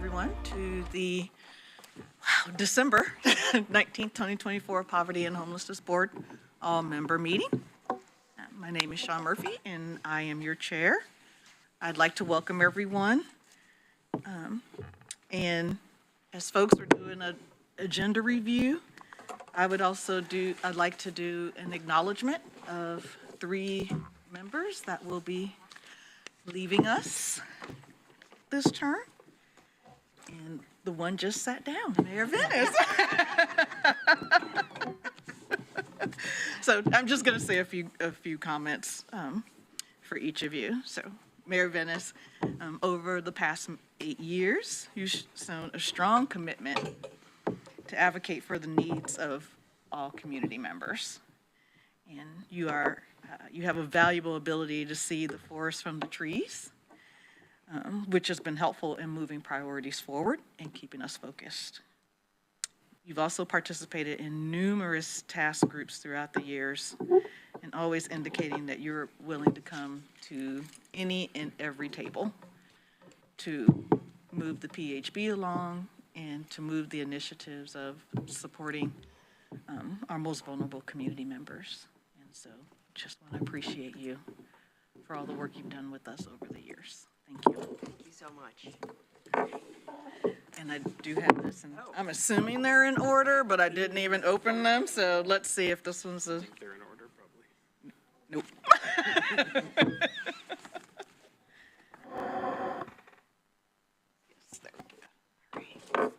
everyone to the December 19th, 2024 Poverty and Homelessness Board all-member meeting. My name is Shawn Murphy, and I am your chair. I'd like to welcome everyone. And as folks are doing an agenda review, I'd like to do an acknowledgement of 3 members that will be leaving us this term. And the one just sat down, Mayor Venice. So I'm just going to say a few comments for each of you. So Mayor Venice, over the past 8 years, you've shown a strong commitment to advocate for the needs of all community members. And you have a valuable ability to see the forest from the trees, which has been helpful in moving priorities forward and keeping us focused. You've also participated in numerous task groups throughout the years and always indicating that you're willing to come to any and every table to move the PHB along and to move the initiatives of supporting our most vulnerable community members. And so just want to appreciate you for all the work you've done with us over the years. Thank you. Thank you so much. And I do have this, and I'm assuming they're in order, but I didn't even open them, so let's see if this one's a... I think they're in order, probably. Nope. Yes, there we go.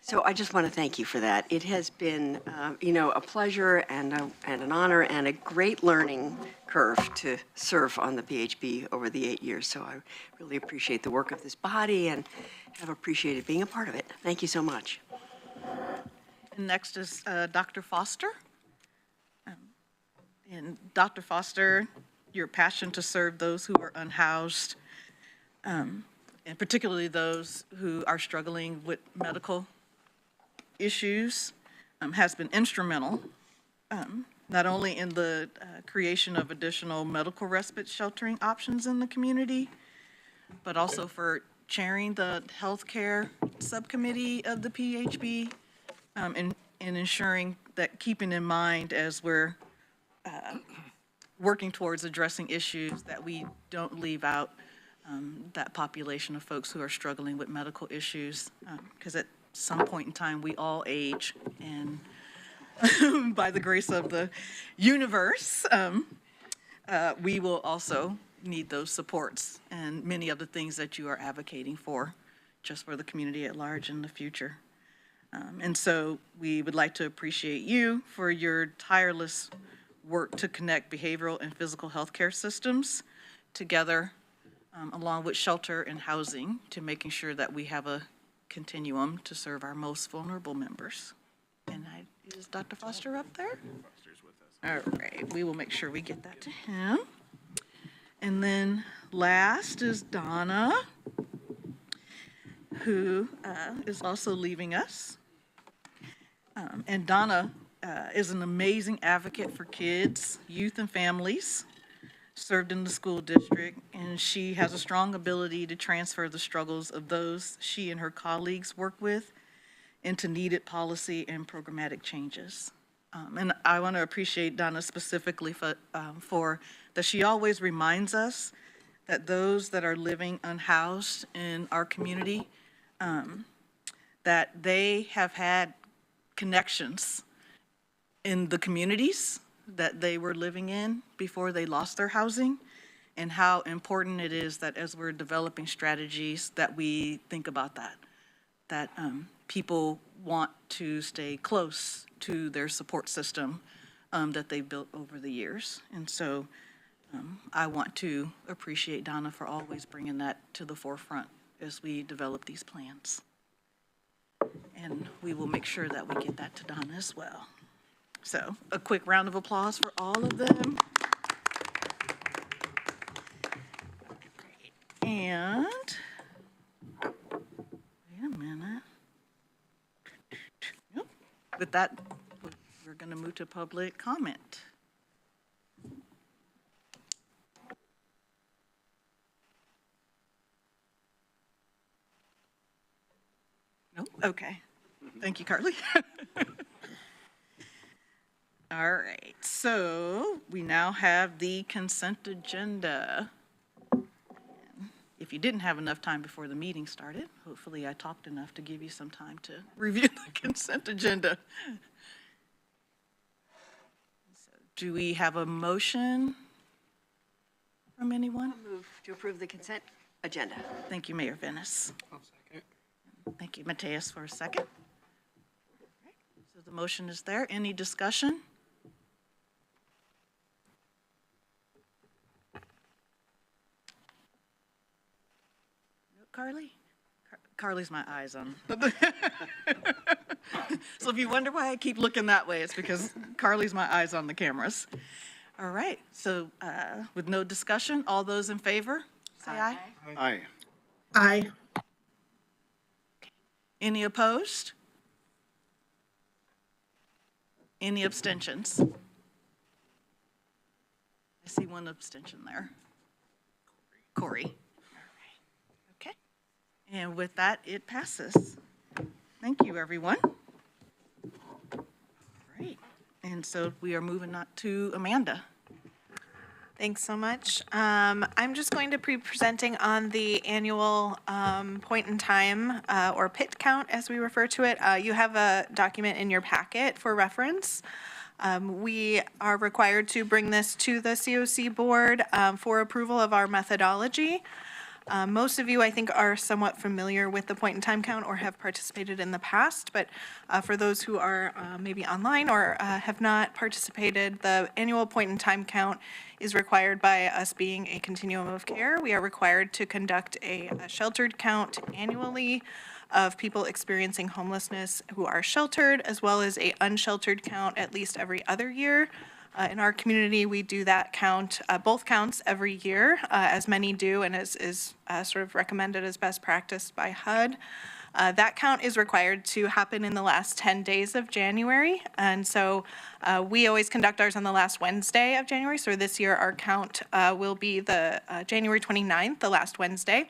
So I just want to thank you for that. It has been, a pleasure and an honor and a great learning curve to serve on the PHB over the 8 years. So I really appreciate the work of this body and have appreciated being a part of it. Thank you so much. And next is Dr. Foster. And Dr. Foster, your passion to serve those who are unhoused, and particularly those who are struggling with medical issues, has been instrumental, not only in the creation of additional medical respite sheltering options in the community, but also for chairing the healthcare subcommittee of the PHB, and ensuring that, keeping in mind as we're working towards addressing issues, that we don't leave out that population of folks who are struggling with medical issues, because at some point in time we all age, and by the grace of the universe, we will also need those supports and many of the things that you are advocating for, just for the community at large in the future. And so we would like to appreciate you for your tireless work to connect behavioral and physical health care systems together, along with shelter and housing, to making sure that we have a continuum to serve our most vulnerable members. And is Dr. Foster up there? Foster's with us. All right, we will make sure we get that to him. And then last is Donna, who is also leaving us. And Donna is an amazing advocate for kids, youth, and families, served in the school district, and she has a strong ability to transfer the struggles of those she and her colleagues work with into needed policy and programmatic changes. And I want to appreciate Donna specifically for that she always reminds us that those that are living unhoused in our community, that they have had connections in the communities that they were living in before they lost their housing, and how important it is that as we're developing strategies that we think about that people want to stay close to their support system that they built over the years. And so I want to appreciate Donna for always bringing that to the forefront as we develop these plans. And we will make sure that we get that to Donna as well. So a quick round of applause for all of them. And wait a minute. Yep. With that, we're going to move to public comment. Oh, okay. Thank you, Carly. All right, so we now have the consent agenda. If you didn't have enough time before the meeting started, hopefully I talked enough to give you some time to review the consent agenda. So, do we have a motion from anyone? Move to approve the consent agenda. Thank you, Mayor Venice. I'll second. Thank you, Mateus, for a second. So the motion is there. Any discussion? Carly? Carly's my eyes on. So if you wonder why I keep looking that way, it's because Carly's my eyes on the cameras. All right, so with no discussion, all those in favor, say aye. Aye. Aye. Any opposed? Any abstentions? I see one abstention there. Corey. Okay. And with that, it passes. Thank you, everyone. Great. And so we are moving on to Amanda. Thanks so much. I'm just going to be presenting on the annual point in time or PIT count, as we refer to it. You have a document in your packet for reference. We are required to bring this to the COC board for approval of our methodology. Most of you, I think, are somewhat familiar with the point in time count or have participated in the past, but for those who are maybe online or have not participated, the annual point in time count is required by us being a continuum of care. We are required to conduct a sheltered count annually of people experiencing homelessness who are sheltered, as well as a unsheltered count at least every other year. In our community, we do that count, both counts every year, as many do, and is sort of recommended as best practice by HUD. That count is required to happen in the last 10 days of January, and so we always conduct ours on the last Wednesday of January. So this year, our count will be the January 29th, the last Wednesday.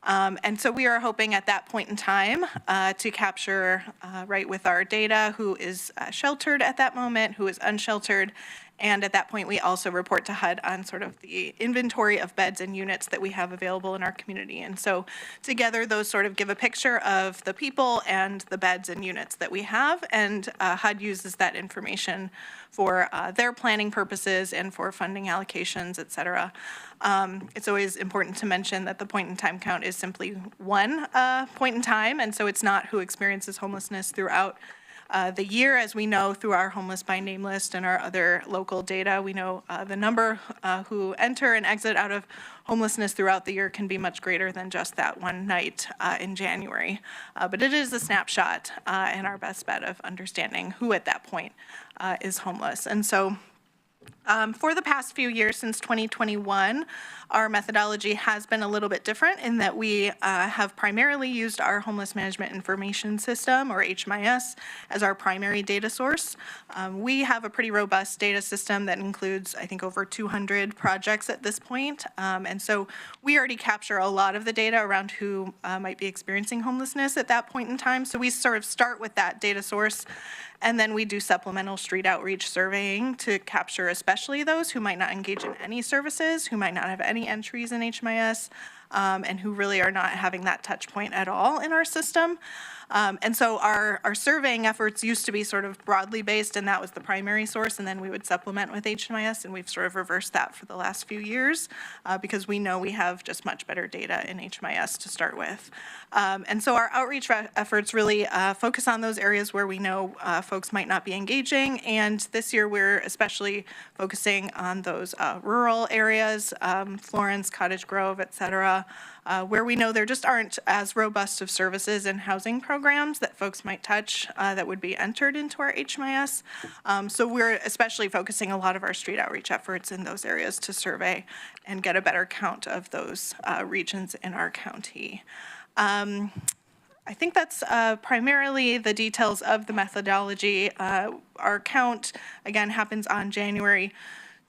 And so we are hoping at that point in time to capture, right with our data, who is sheltered at that moment, who is unsheltered. And at that point, we also report to HUD on sort of the inventory of beds and units that we have available in our community. And so together, those sort of give a picture of the people and the beds and units that we have. And HUD uses that information for their planning purposes and for funding allocations, et cetera. It's always important to mention that the point in time count is simply one point in time, and so it's not who experiences homelessness throughout the year. As we know through our homeless by name list and our other local data, we know the number who enter and exit out of homelessness throughout the year can be much greater than just that one night in January. But it is a snapshot and our best bet of understanding who at that point is homeless. And so for the past few years, since 2021, our methodology has been a little bit different in that we have primarily used our Homeless Management Information System, or HMIS, as our primary data source. We have a pretty robust data system that includes, I think, over 200 projects at this point. And so we already capture a lot of the data around who might be experiencing homelessness at that point in time. So we sort of start with that data source, and then we do supplemental street outreach surveying to capture especially those who might not engage in any services, who might not have any entries in HMIS, and who really are not having that touch point at all in our system. And so our surveying efforts used to be sort of broadly based, and that was the primary source, and then we would supplement with HMIS, and we've sort of reversed that for the last few years because we know we have just much better data in HMIS to start with. And so our outreach efforts really focus on those areas where we know folks might not be engaging, and this year we're especially focusing on those rural areas, Florence, Cottage Grove, et cetera, where we know there just aren't as robust of services and housing programs that folks might touch that would be entered into our HMIS. So we're especially focusing a lot of our street outreach efforts in those areas to survey and get a better count of those regions in our county. I think that's primarily the details of the methodology. Our count, again, happens on January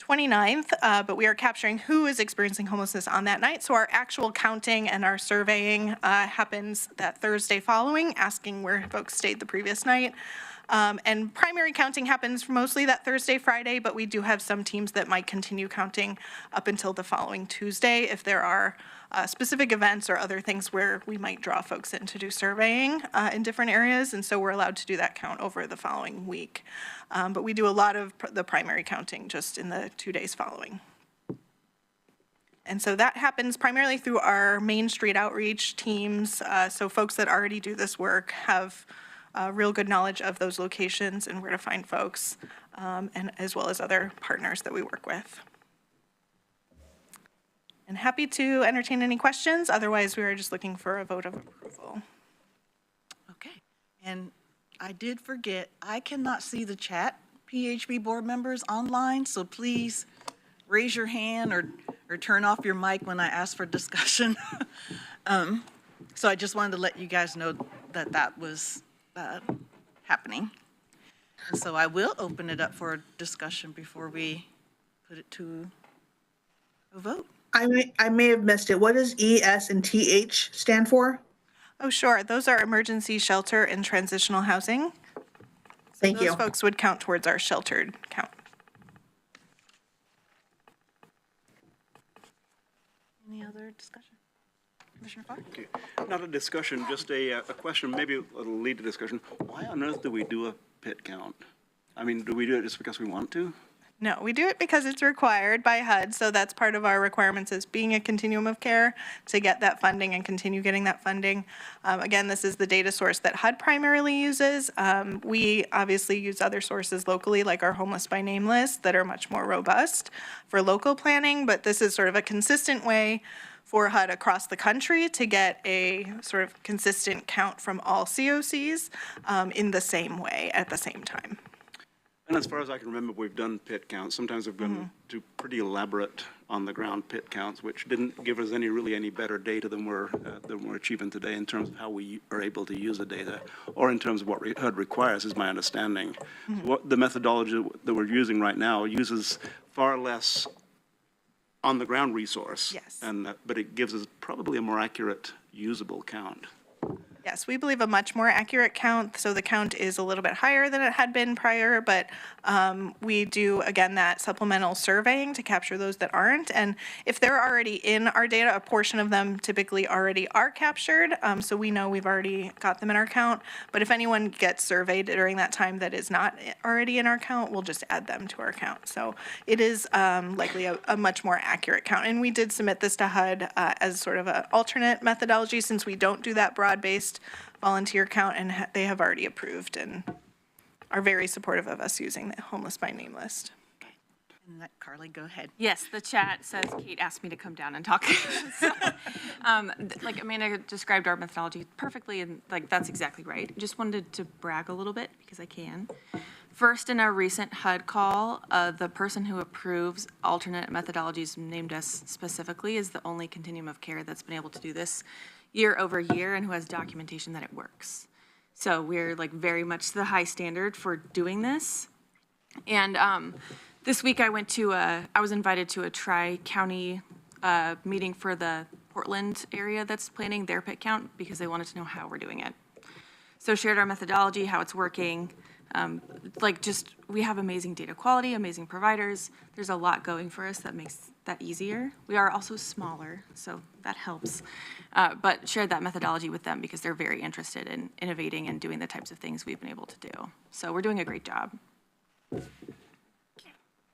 29th, but we are capturing who is experiencing homelessness on that night. So our actual counting and our surveying happens that Thursday following, asking where folks stayed the previous night. And primary counting happens mostly that Thursday, Friday, but we do have some teams that might continue counting up until the following Tuesday if there are specific events or other things where we might draw folks in to do surveying in different areas. And so we're allowed to do that count over the following week. But we do a lot of the primary counting just in the 2 days following. And so that happens primarily through our Main Street outreach teams. So folks that already do this work have real good knowledge of those locations and where to find folks, and as well as other partners that we work with. And happy to entertain any questions. Otherwise, we are just looking for a vote of approval. Okay, and I did forget, I cannot see the chat, PHB board members online, so please raise your hand or turn off your mic when I ask for discussion. So I just wanted to let you guys know that that was happening. And so I will open it up for a discussion before we put it to a vote. I may have missed it. What does ES and TH stand for? Oh, sure. Those are emergency shelter and transitional housing. Thank you. Those folks would count towards our sheltered count. Any other discussion? Commissioner Farr? Okay. Not a discussion, just a question, maybe it'll lead to discussion. Why on earth do we do a pit count? I mean, do we do it just because we want to? No, we do it because it's required by HUD, so that's part of our requirements is being a continuum of care to get that funding and continue getting that funding. Again, this is the data source that HUD primarily uses. We obviously use other sources locally, like our Homeless by Name list, that are much more robust for local planning, but this is sort of a consistent way for HUD across the country to get a sort of consistent count from all COCs in the same way at the same time. And as far as I can remember, we've done pit counts. Sometimes we've gone to pretty elaborate on-the-ground pit counts, which didn't give us any better data than we're achieving today in terms of how we are able to use the data, or in terms of what HUD requires, is my understanding. What the methodology that we're using right now uses far less on-the-ground resource. Yes. But it gives us probably a more accurate, usable count. Yes, we believe a much more accurate count. So the count is a little bit higher than it had been prior, but we do, again, that supplemental surveying to capture those that aren't. And if they're already in our data, a portion of them typically already are captured. So we know we've already got them in our count. But if anyone gets surveyed during that time that is not already in our count, we'll just add them to our count. So it is likely a much more accurate count. And we did submit this to HUD as sort of an alternate methodology since we don't do that broad-based volunteer count, and they have already approved and are very supportive of us using the Homeless by Name list. And that, Carly, go ahead. Yes, the chat says Kate asked me to come down and talk. So, like Amanda described our methodology perfectly, and like that's exactly right. Just wanted to brag a little bit because I can. First, in our recent HUD call, the person who approves alternate methodologies named us specifically is the only continuum of care that's been able to do this year over year and who has documentation that it works. So we're like very much the high standard for doing this. And this week I was invited to a tri-county meeting for the Portland area that's planning their pit count because they wanted to know how we're doing it. So shared our methodology, how it's working. We have amazing data quality, amazing providers. There's a lot going for us that makes that easier. We are also smaller, so that helps. But shared that methodology with them because they're very interested in innovating and doing the types of things we've been able to do. So we're doing a great job.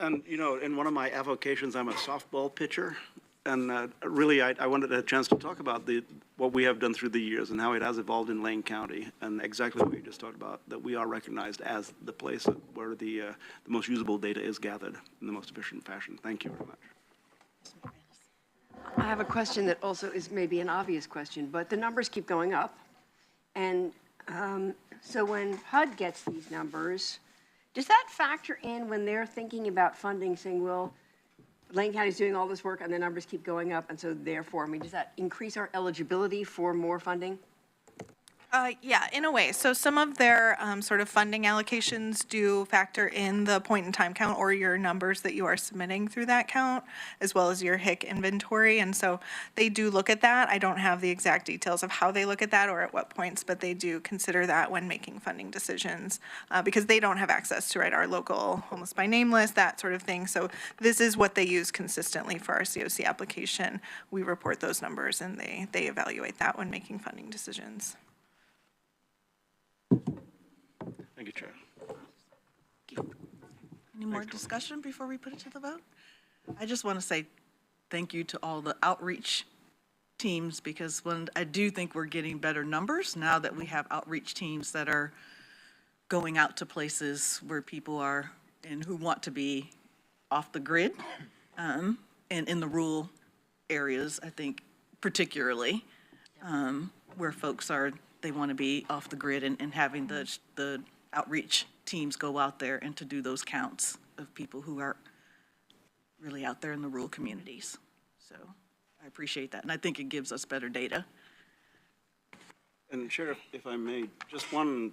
And, you know, in one of my avocations, I'm a softball pitcher. And really, I wanted a chance to talk about what we have done through the years and how it has evolved in Lane County, and exactly what you just talked about, that we are recognized as the place where the most usable data is gathered in the most efficient fashion. Thank you very much. I have a question that also is maybe an obvious question, but the numbers keep going up. And so when HUD gets these numbers, does that factor in when they're thinking about funding, saying, well, Lane County's doing all this work and the numbers keep going up, and so therefore, I mean, does that increase our eligibility for more funding? Yeah, in a way. So some of their sort of funding allocations do factor in the point in time count or your numbers that you are submitting through that count, as well as your HIC inventory. And so they do look at that. I don't have the exact details of how they look at that or at what points, but they do consider that when making funding decisions because they don't have access to our local homeless by name list, that sort of thing. So this is what they use consistently for our COC application. We report those numbers and they evaluate that when making funding decisions. Thank you, Chair. Any more discussion before we put it to the vote? I just want to say thank you to all the outreach teams, because I do think we're getting better numbers now that we have outreach teams that are going out to places where people are and who want to be off the grid, and in the rural areas, I think particularly, where folks they want to be off the grid, and having the outreach teams go out there and to do those counts of people who are really out there in the rural communities. So I appreciate that, and I think it gives us better data. And Sheriff, if I may, just one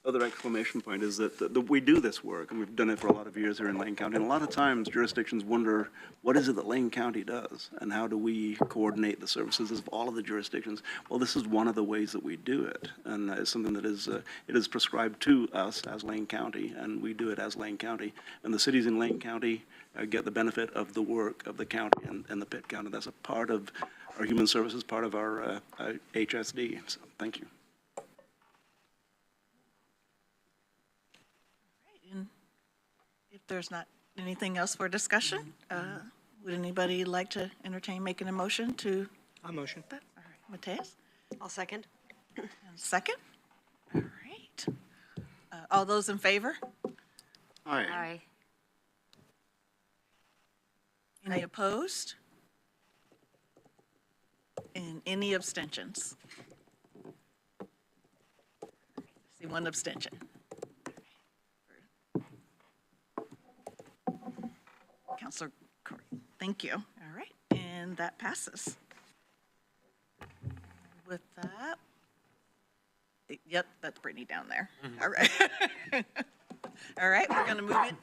other exclamation point is that we do this work, and we've done it for a lot of years here in Lane County. And a lot of times jurisdictions wonder, what is it that Lane County does? And how do we coordinate the services of all of the jurisdictions? Well, this is one of the ways that we do it. And it's something that it is prescribed to us as Lane County, and we do it as Lane County. And the cities in Lane County get the benefit of the work of the county and the Pitt County. That's a part of our human services, part of our HSD. So thank you. If there's not anything else for discussion, would anybody like to entertain making a motion to? I motion. That? All right, Mateus? I'll second. And second? All right. All those in favor? Aye. Any opposed? And any abstentions? See one abstention. Counselor Corey, thank you. All right, and that passes. With that, yep, that's Brittany down there. All right. All right, we're going to move it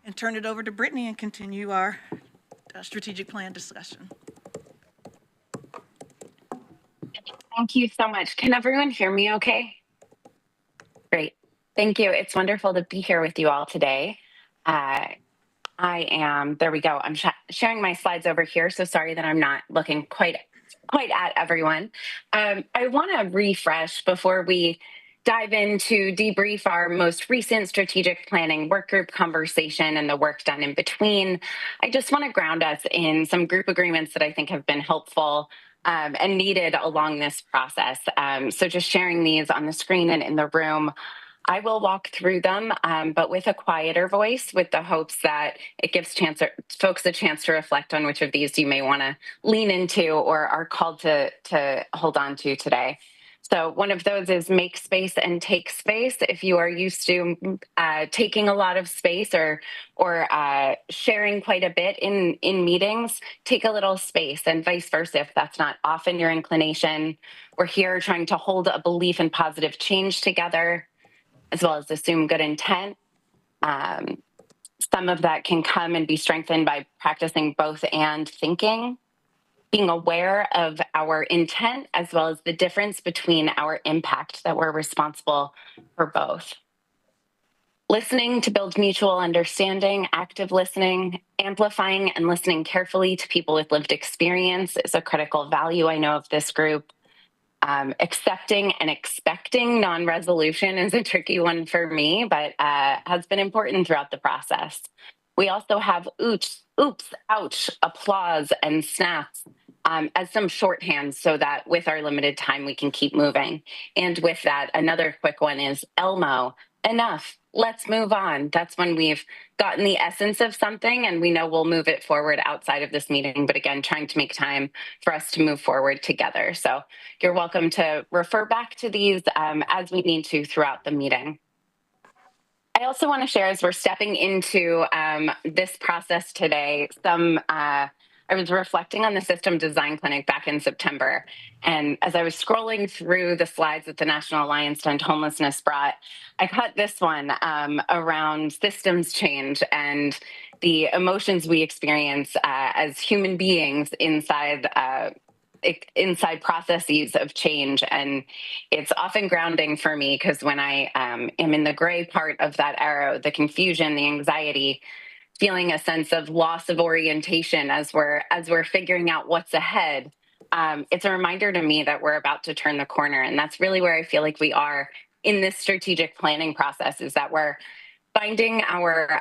and turn it over to Brittany and continue our strategic plan discussion. Thank you so much. Can everyone hear me okay? Great. Thank you. It's wonderful to be here with you all today. There we go. I'm sharing my slides over here, so sorry that I'm not looking quite at everyone. I want to refresh before we dive into debrief our most recent strategic planning work group conversation and the work done in between. I just want to ground us in some group agreements that I think have been helpful and needed along this process. So just sharing these on the screen and in the room. I will walk through them, but with a quieter voice, with the hopes that it gives folks a chance to reflect on which of these you may want to lean into or are called to hold on to today. So one of those is make space and take space. If you are used to taking a lot of space or sharing quite a bit in meetings, take a little space, and vice versa if that's not often your inclination. We're here trying to hold a belief in positive change together, as well as assume good intent. Some of that can come and be strengthened by practicing both and thinking, being aware of our intent, as well as the difference between our impact, that we're responsible for both. Listening to build mutual understanding, active listening, amplifying and listening carefully to people with lived experience is a critical value, I know, of this group. Accepting and expecting non-resolution is a tricky one for me, but has been important throughout the process. We also have oops, ouch, applause, and snaps as some shorthand so that with our limited time, we can keep moving. And with that, another quick one is Elmo, enough, let's move on. That's when we've gotten the essence of something and we know we'll move it forward outside of this meeting, but again, trying to make time for us to move forward together. So you're welcome to refer back to these as we need to throughout the meeting. I also want to share, as we're stepping into this process today, I I was reflecting on the system design clinic back in September. And as I was scrolling through the slides that the National Alliance to End Homelessness brought, I caught this one around systems change and the emotions we experience as human beings inside processes of change. And it's often grounding for me because when I am in the gray part of that arrow, the confusion, the anxiety, feeling a sense of loss of orientation as we're figuring out what's ahead, it's a reminder to me that we're about to turn the corner. And that's really where I feel like we are in this strategic planning process, is that we're finding our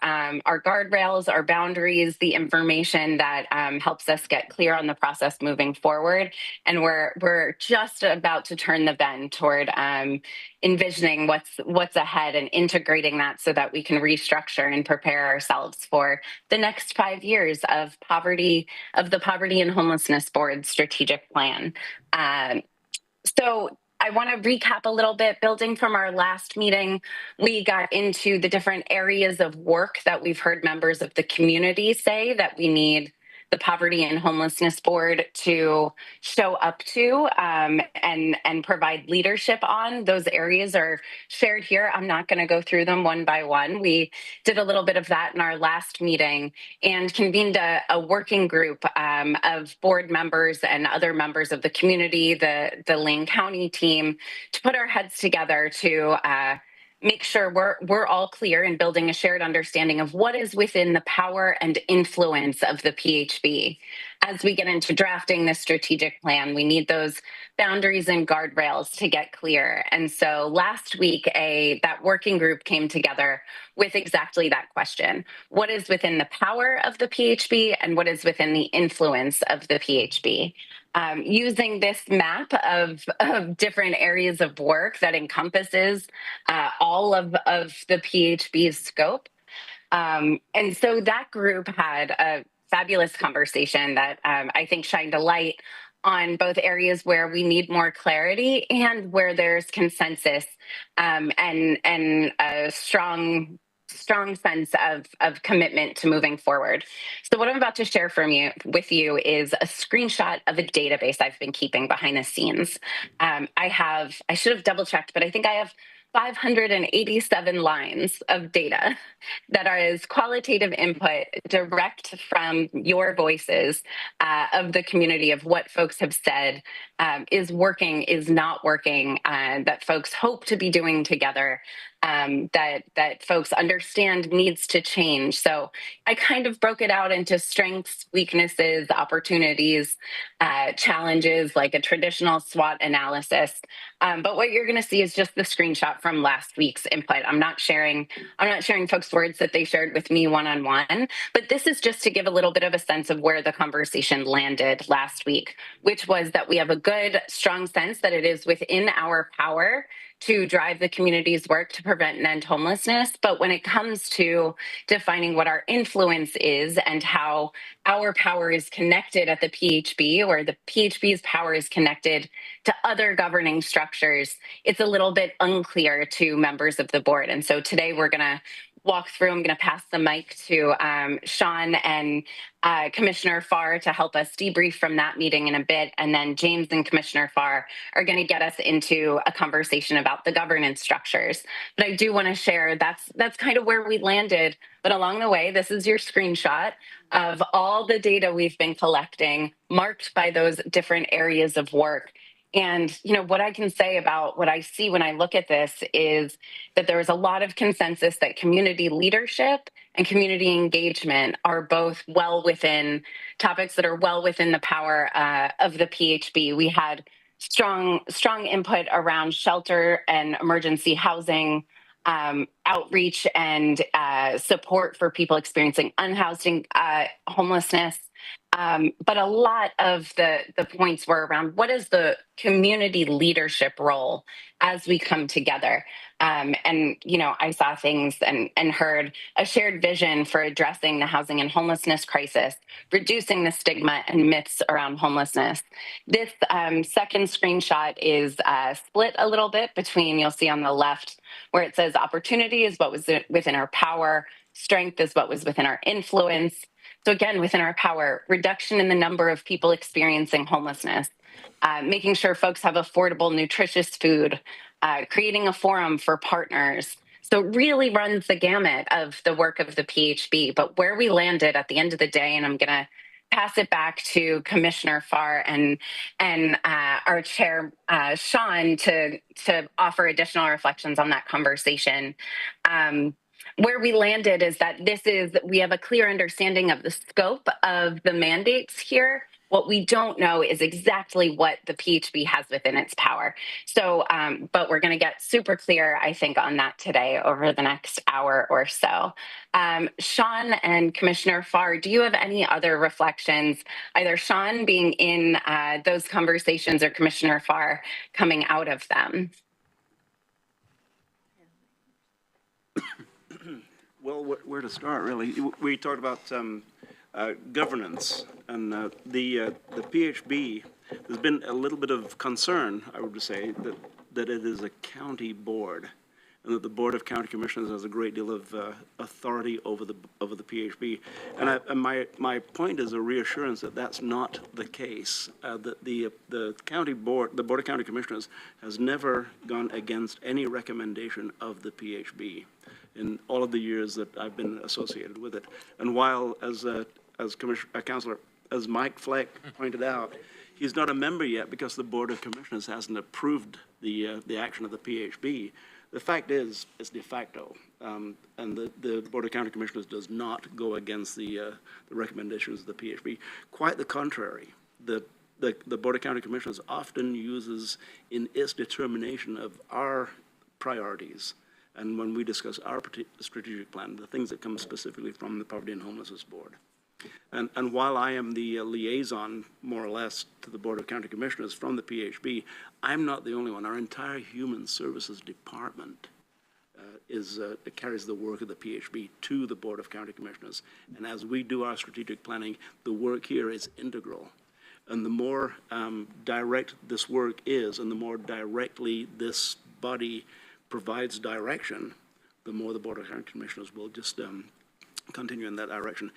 guardrails, our boundaries, the information that helps us get clear on the process moving forward, and we're just about to turn the bend toward envisioning what's ahead and integrating that so that we can restructure and prepare ourselves for the next 5 years of the Poverty and Homelessness Board strategic plan. So I want to recap a little bit. Building from our last meeting, we got into the different areas of work that we've heard members of the community say that we need the Poverty and Homelessness Board to show up to and provide leadership on. Those areas are shared here. I'm not going to go through them one by one. We did a little bit of that in our last meeting and convened a working group of board members and other members of the community, the Lane County team, to put our heads together to make sure we're all clear in building a shared understanding of what is within the power and influence of the PHB. As we get into drafting this strategic plan, we need those boundaries and guardrails to get clear. And so last week, that working group came together with exactly that question. What is within the power of the PHB and what is within the influence of the PHB? Using this map of different areas of work that encompasses all of the PHB's scope. And so that group had a fabulous conversation that I think shined a light on both areas where we need more clarity and where there's consensus and a strong sense of commitment to moving forward. So what I'm about to share with you is a screenshot of a database I've been keeping behind the scenes. I should have double checked, but I think I have 587 lines of data that is qualitative input direct from your voices of the community, of what folks have said is working, is not working, that folks hope to be doing together, that folks understand needs to change. So I kind of broke it out into strengths, weaknesses, opportunities, challenges, like a traditional SWOT analysis. But what you're going to see is just the screenshot from last week's input. I'm not sharing folks' words that they shared with me one-on-one, but this is just to give a little bit of a sense of where the conversation landed last week, which was that we have a good, strong sense that it is within our power to drive the community's work to prevent and end homelessness. But when it comes to defining what our influence is and how our power is connected at the PHB, or the PHB's power is connected to other governing structures, it's a little bit unclear to members of the board. And so today we're going to walk through. I'm going to pass the mic to Sean and Commissioner Farr to help us debrief from that meeting in a bit. And then James and Commissioner Farr are going to get us into a conversation about the governance structures. But I do want to share that's kind of where we landed. But along the way, this is your screenshot of all the data we've been collecting, marked by those different areas of work. And, what I can say about what I see when I look at this is that there is a lot of consensus that community leadership and community engagement are both topics that are well within the power of the PHB. We had strong input around shelter and emergency housing, outreach and support for people experiencing unhoused homelessness. But a lot of the points were around what is the community leadership role as we come together. And, I saw things and heard a shared vision for addressing the housing and homelessness crisis, reducing the stigma and myths around homelessness. This second screenshot is split a little bit between, you'll see on the left, where it says opportunity is what was within our power, strength is what was within our influence. So again, within our power, reduction in the number of people experiencing homelessness, making sure folks have affordable, nutritious food, creating a forum for partners. So it really runs the gamut of the work of the PHB. But where we landed at the end of the day, and I'm going to pass it back to Commissioner Farr and our chair Sean to offer additional reflections on that conversation. Where we landed is that we have a clear understanding of the scope of the mandates here. What we don't know is exactly what the PHB has within its power. So, but we're going to get super clear, I think, on that today over the next hour or so. Sean and Commissioner Farr, do you have any other reflections, either Sean being in those conversations or Commissioner Farr coming out of them? Well, where to start, really? We talked about governance, and the PHB. There's been a little bit of concern, I would say, that it is a county board, and that the Board of County Commissioners has a great deal of authority over the PHB. And my point is a reassurance that that's not the case. That the county board, the Board of County Commissioners, has never gone against any recommendation of the PHB in all of the years that I've been associated with it. And while, as Councillor, as Mike Fleck pointed out, he's not a member yet because the Board of Commissioners hasn't approved the action of the PHB. The fact is, it's de facto, and the Board of County Commissioners does not go against the recommendations of the PHB. Quite the contrary. The Board of County Commissioners often uses in its determination of our priorities, and when we discuss our strategic plan, the things that come specifically from the Poverty and Homelessness Board. And while I am the liaison, more or less, to the Board of County Commissioners from the PHB, I'm not the only one. Our entire Human Services Department carries the work of the PHB to the Board of County Commissioners. And as we do our strategic planning, the work here is integral. And the more direct this work is, and the more directly this body provides direction, the more the Board of County Commissioners will just continue in that direction.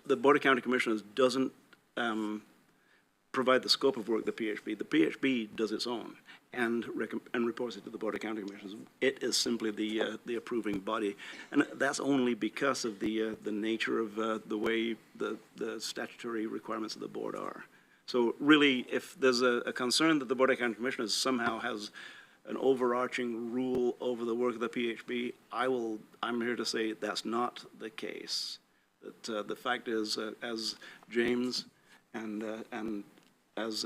The Board of County Commissioners doesn't provide the scope of work the PHB. The PHB does its own and reports it to the Board of County Commissioners. It is simply the approving body, and that's only because of the nature of the way the statutory requirements of the board are. So really, if there's a concern that the Board of County Commissioners somehow has an overarching rule over the work of the PHB, I'm here to say that's not the case. That the fact is, as James and as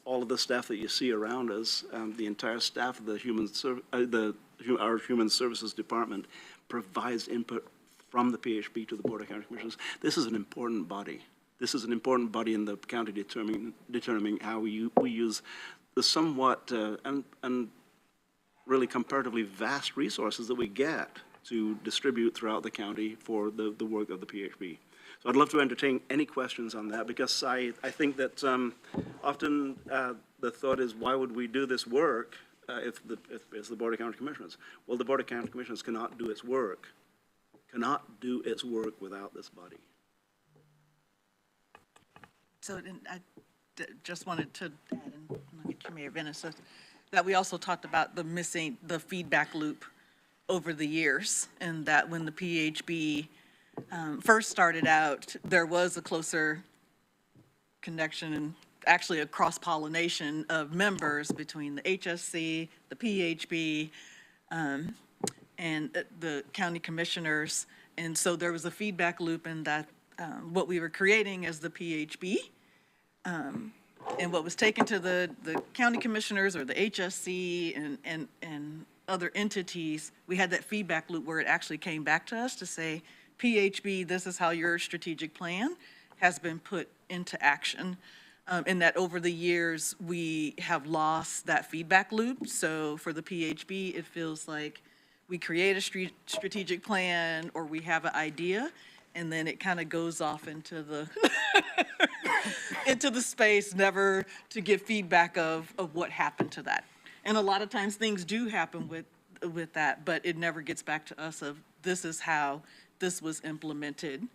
all of the staff that you see around us, the entire staff of the our Human Services Department provides input from the PHB to the Board of County Commissioners. This is an important body. This is an important body in the county determining how we use the somewhat and really comparatively vast resources that we get to distribute throughout the county for the work of the PHB. So I'd love to entertain any questions on that, because I think that often the thought is, why would we do this work if it's the Board of County Commissioners? Well, the Board of County Commissioners cannot do its work without this body. So I just wanted to add, and I'll get you, Mayor Venice, that we also talked about the feedback loop over the years, and that when the PHB first started out, there was a closer connection and actually a cross-pollination of members between the HSC, the PHB, and the county commissioners. And so there was a feedback loop in that what we were creating as the PHB and what was taken to the county commissioners or the HSC and other entities, we had that feedback loop where it actually came back to us to say, PHB, this is how your strategic plan has been put into action. And that over the years, we have lost that feedback loop. So for the PHB, it feels like we create a strategic plan or we have an idea, and then it kind of goes off into the into the space, never to give feedback of what happened to that. And a lot of times things do happen with that, but it never gets back to us of this is how this was implemented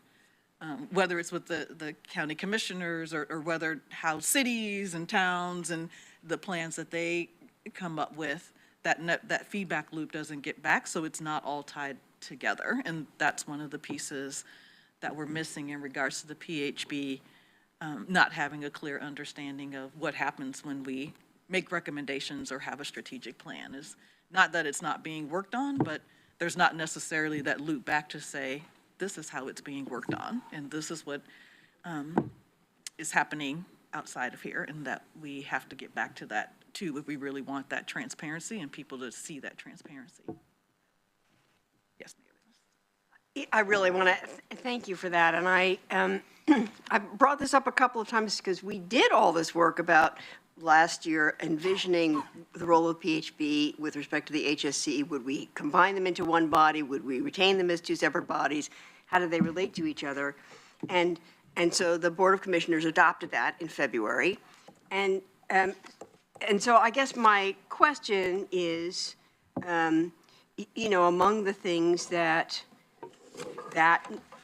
whether it's with the county commissioners or whether how cities and towns and the plans that they come up with, that feedback loop doesn't get back, so it's not all tied together. And that's one of the pieces that we're missing in regards to the PHB, not having a clear understanding of what happens when we make recommendations or have a strategic plan. Is not that it's not being worked on, but there's not necessarily that loop back to say, this is how it's being worked on, and this is what is happening outside of here, and that we have to get back to that too if we really want that transparency and people to see that transparency. Yes, Mayor. I really want to thank you for that. And I brought this up a couple of times because we did all this work about last year envisioning the role of PHB with respect to the HSC. Would we combine them into one body? Would we retain them as two separate bodies? How do they relate to each other? And so the Board of Commissioners adopted that in February. And so I guess my question is, you know, among the things that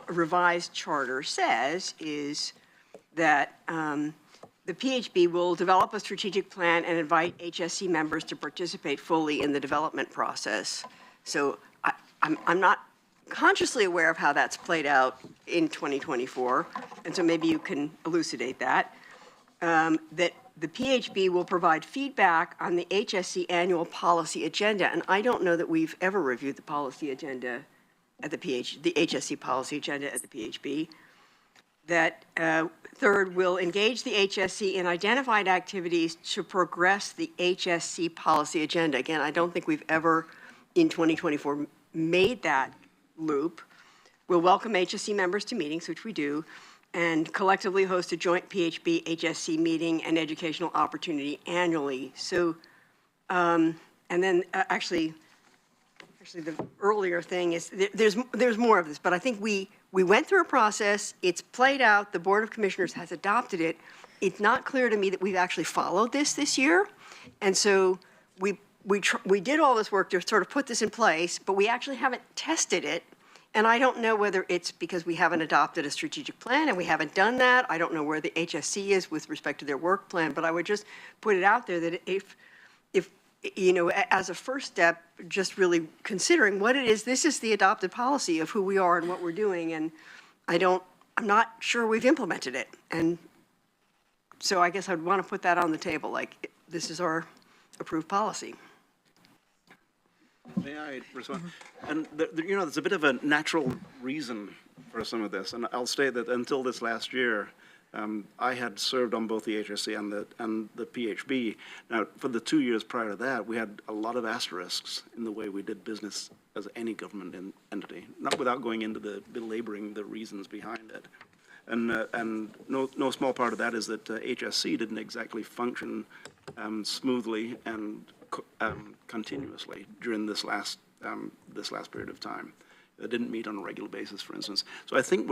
revised charter says is that the PHB will develop a strategic plan and invite HSC members to participate fully in the development process. So I'm not consciously aware of how that's played out in 2024, and so maybe you can elucidate that. That the PHB will provide feedback on the HSC annual policy agenda, and I don't know that we've ever reviewed the policy agenda at the HSC policy agenda at the PHB. That third, will engage the HSC in identified activities to progress the HSC policy agenda. Again, I don't think we've ever in 2024 made that loop. We'll welcome HSC members to meetings, which we do, and collectively host a joint PHB HSC meeting and educational opportunity annually. So, and then actually the earlier thing is, there's more of this, but I think we went through a process, it's played out, the Board of Commissioners has adopted it. It's not clear to me that we've actually followed this year. And so we did all this work to sort of put this in place, but we actually haven't tested it. And I don't know whether it's because we haven't adopted a strategic plan and we haven't done that. I don't know where the HSC is with respect to their work plan, but I would just put it out there that if you know, as a first step, just really considering what it is, this is the adopted policy of who we are and what we're doing, and I'm not sure we've implemented it. And so I guess I'd want to put that on the table, like, this is our approved policy. May I respond? And, you know, there's a bit of a natural reason for some of this, and I'll state that until this last year, I had served on both the HSC and the PHB. Now, for the 2 years prior to that, we had a lot of asterisks in the way we did business as any government entity, not without going into belaboring the reasons behind it. And no small part of that is that HSC didn't exactly function smoothly and continuously during this last period of time. They didn't meet on a regular basis, for instance. So I think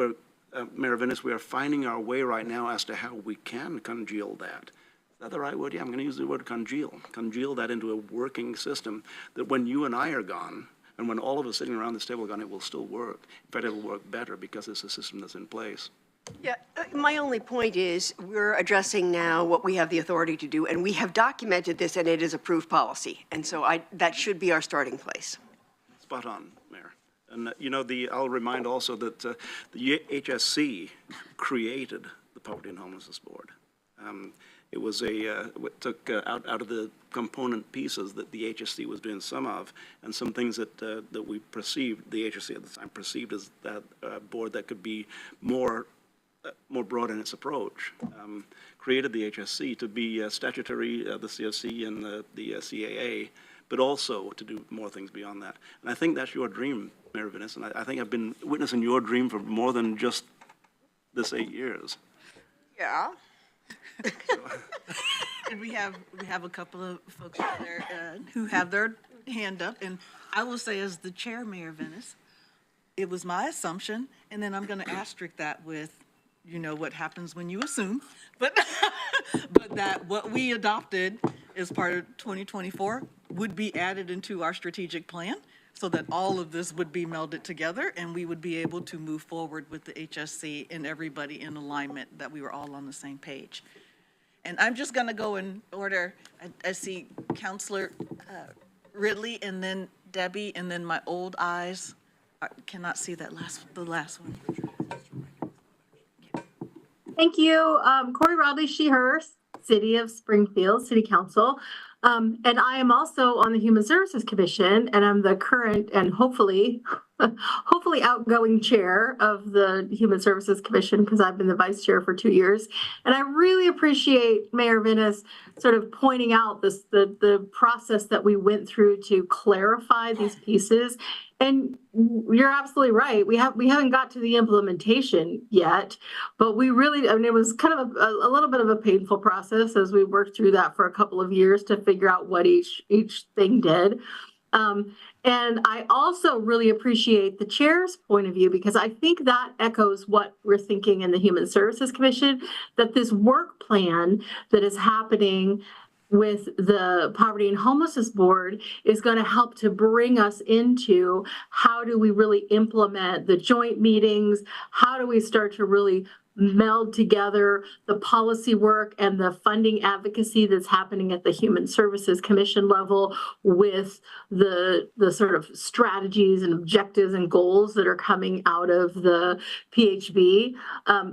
Mayor Vinnis, we are finding our way right now as to how we can congeal that. Is that the right word? Yeah, I'm going to use the word congeal. Congeal that into a working system that when you and I are gone, and when all of us sitting around this table are gone, it will still work. In fact, it will work better because it's a system that's in place. Yeah, my only point is we're addressing now what we have the authority to do, and we have documented this, and it is approved policy. And so that should be our starting place. Spot on, Mayor. And, you know, I'll remind also that the HSC created the Poverty and Homelessness Board. It was it took out of the component pieces that the HSC was doing some of, and some things that we perceived, the HSC at the time perceived as that board that could be more broad in its approach, created the HSC to be statutory, the CFC and the CAA, but also to do more things beyond that. And I think that's your dream, Mayor Vinnis, and I think I've been witnessing your dream for more than just this 8 years. Yeah. And we have a couple of folks out there who have their hand up, and I will say as the chair, Mayor Vinnis, it was my assumption, and then I'm going to asterisk that with, you know, what happens when you assume, but that what we adopted as part of 2024 would be added into our strategic plan, so that all of this would be melded together and we would be able to move forward with the HSC and everybody in alignment, that we were all on the same page. And I'm just going to go in order. I see Counselor Ridley, and then Debbie, and then my old eyes cannot see the last one. Thank you. Corey Rodley, she, her, City of Springfield, City Council. And I am also on the Human Services Commission, and I'm the current and hopefully outgoing chair of the Human Services Commission, because I've been the vice chair for 2 years. And I really appreciate Mayor Venus sort of pointing out the process that we went through to clarify these pieces. And you're absolutely right. We haven't got to the implementation yet, but we really, I mean, it was kind of a little bit of a painful process as we worked through that for a couple of years to figure out what each thing did. And I also really appreciate the chair's point of view, because I think that echoes what we're thinking in the Human Services Commission, that this work plan that is happening with the Poverty and Homelessness Board is going to help to bring us into how do we really implement the joint meetings? How do we start to really meld together the policy work and the funding advocacy that's happening at the Human Services Commission level with the sort of strategies and objectives and goals that are coming out of the PHB.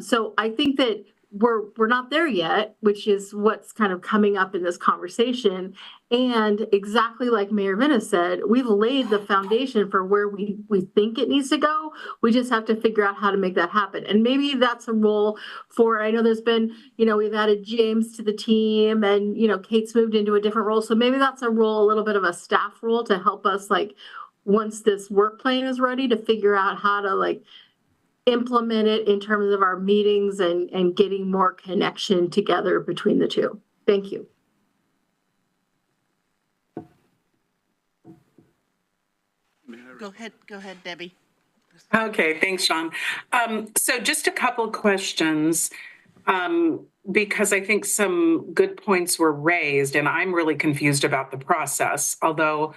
So I think that we're not there yet, which is what's kind of coming up in this conversation. And exactly like Mayor Venus said, we've laid the foundation for where we think it needs to go. We just have to figure out how to make that happen. And maybe that's a role for, I know there's been, we've added James to the team, and, Kate's moved into a different role. So maybe that's a role, a little bit of a staff role to help us, like, once this work plan is ready, to figure out how to, like, implement it in terms of our meetings and getting more connection together between the two. Thank you. Go ahead, Debbie. Okay, thanks, Sean. So just a couple questions, because I think some good points were raised, and I'm really confused about the process. Although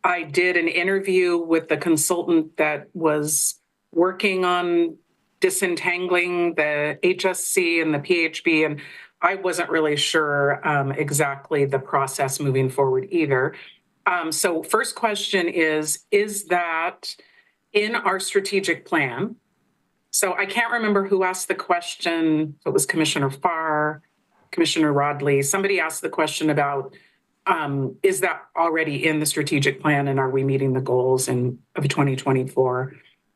I did an interview with the consultant that was working on disentangling the HSC and the PHB, and I wasn't really sure exactly the process moving forward either. So first question is that in our strategic plan? So I can't remember who asked the question. It was Commissioner Farr, Commissioner Rodley. Somebody asked the question about, is that already in the strategic plan, and are we meeting the goals of 2024?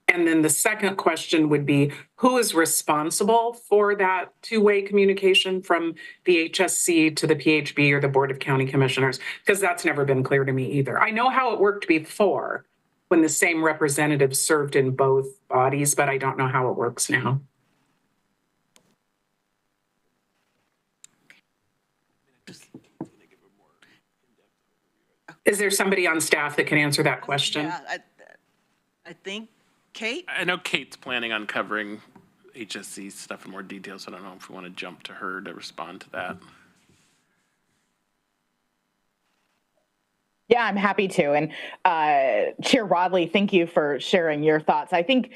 And then the second question would be, who is responsible for that two-way communication from the HSC to the PHB or the Board of County Commissioners? Because that's never been clear to me either. I know how it worked before when the same representatives served in both bodies, but I don't know how it works now. Is there somebody on staff that can answer that question? Yeah, I think Kate? I know Kate's planning on covering HSC stuff in more detail, so I don't know if we want to jump to her to respond to that. Yeah, I'm happy to. And Chair Rodley, thank you for sharing your thoughts. I think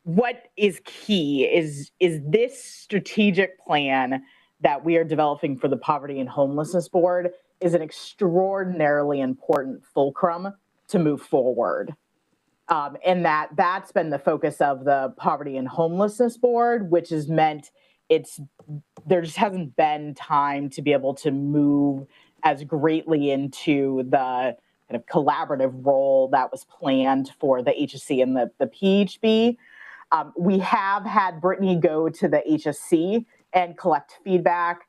what is key is this strategic plan that we are developing for the Poverty and Homelessness Board is an extraordinarily important fulcrum to move forward. And that's been the focus of the Poverty and Homelessness Board, which has meant there just hasn't been time to be able to move as greatly into the kind of collaborative role that was planned for the HSC and the PHB. We have had Brittany go to the HSC and collect feedback,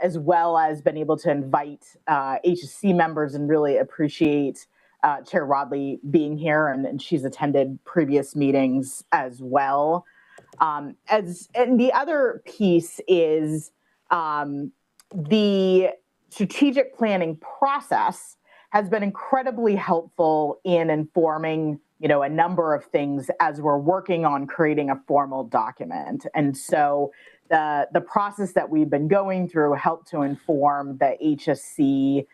as well as been able to invite HSC members, and really appreciate Chair Rodley being here, and she's attended previous meetings as well. And the other piece is the strategic planning process has been incredibly helpful in informing, a number of things as we're working on creating a formal document. And so the process that we've been going through helped to inform the HSC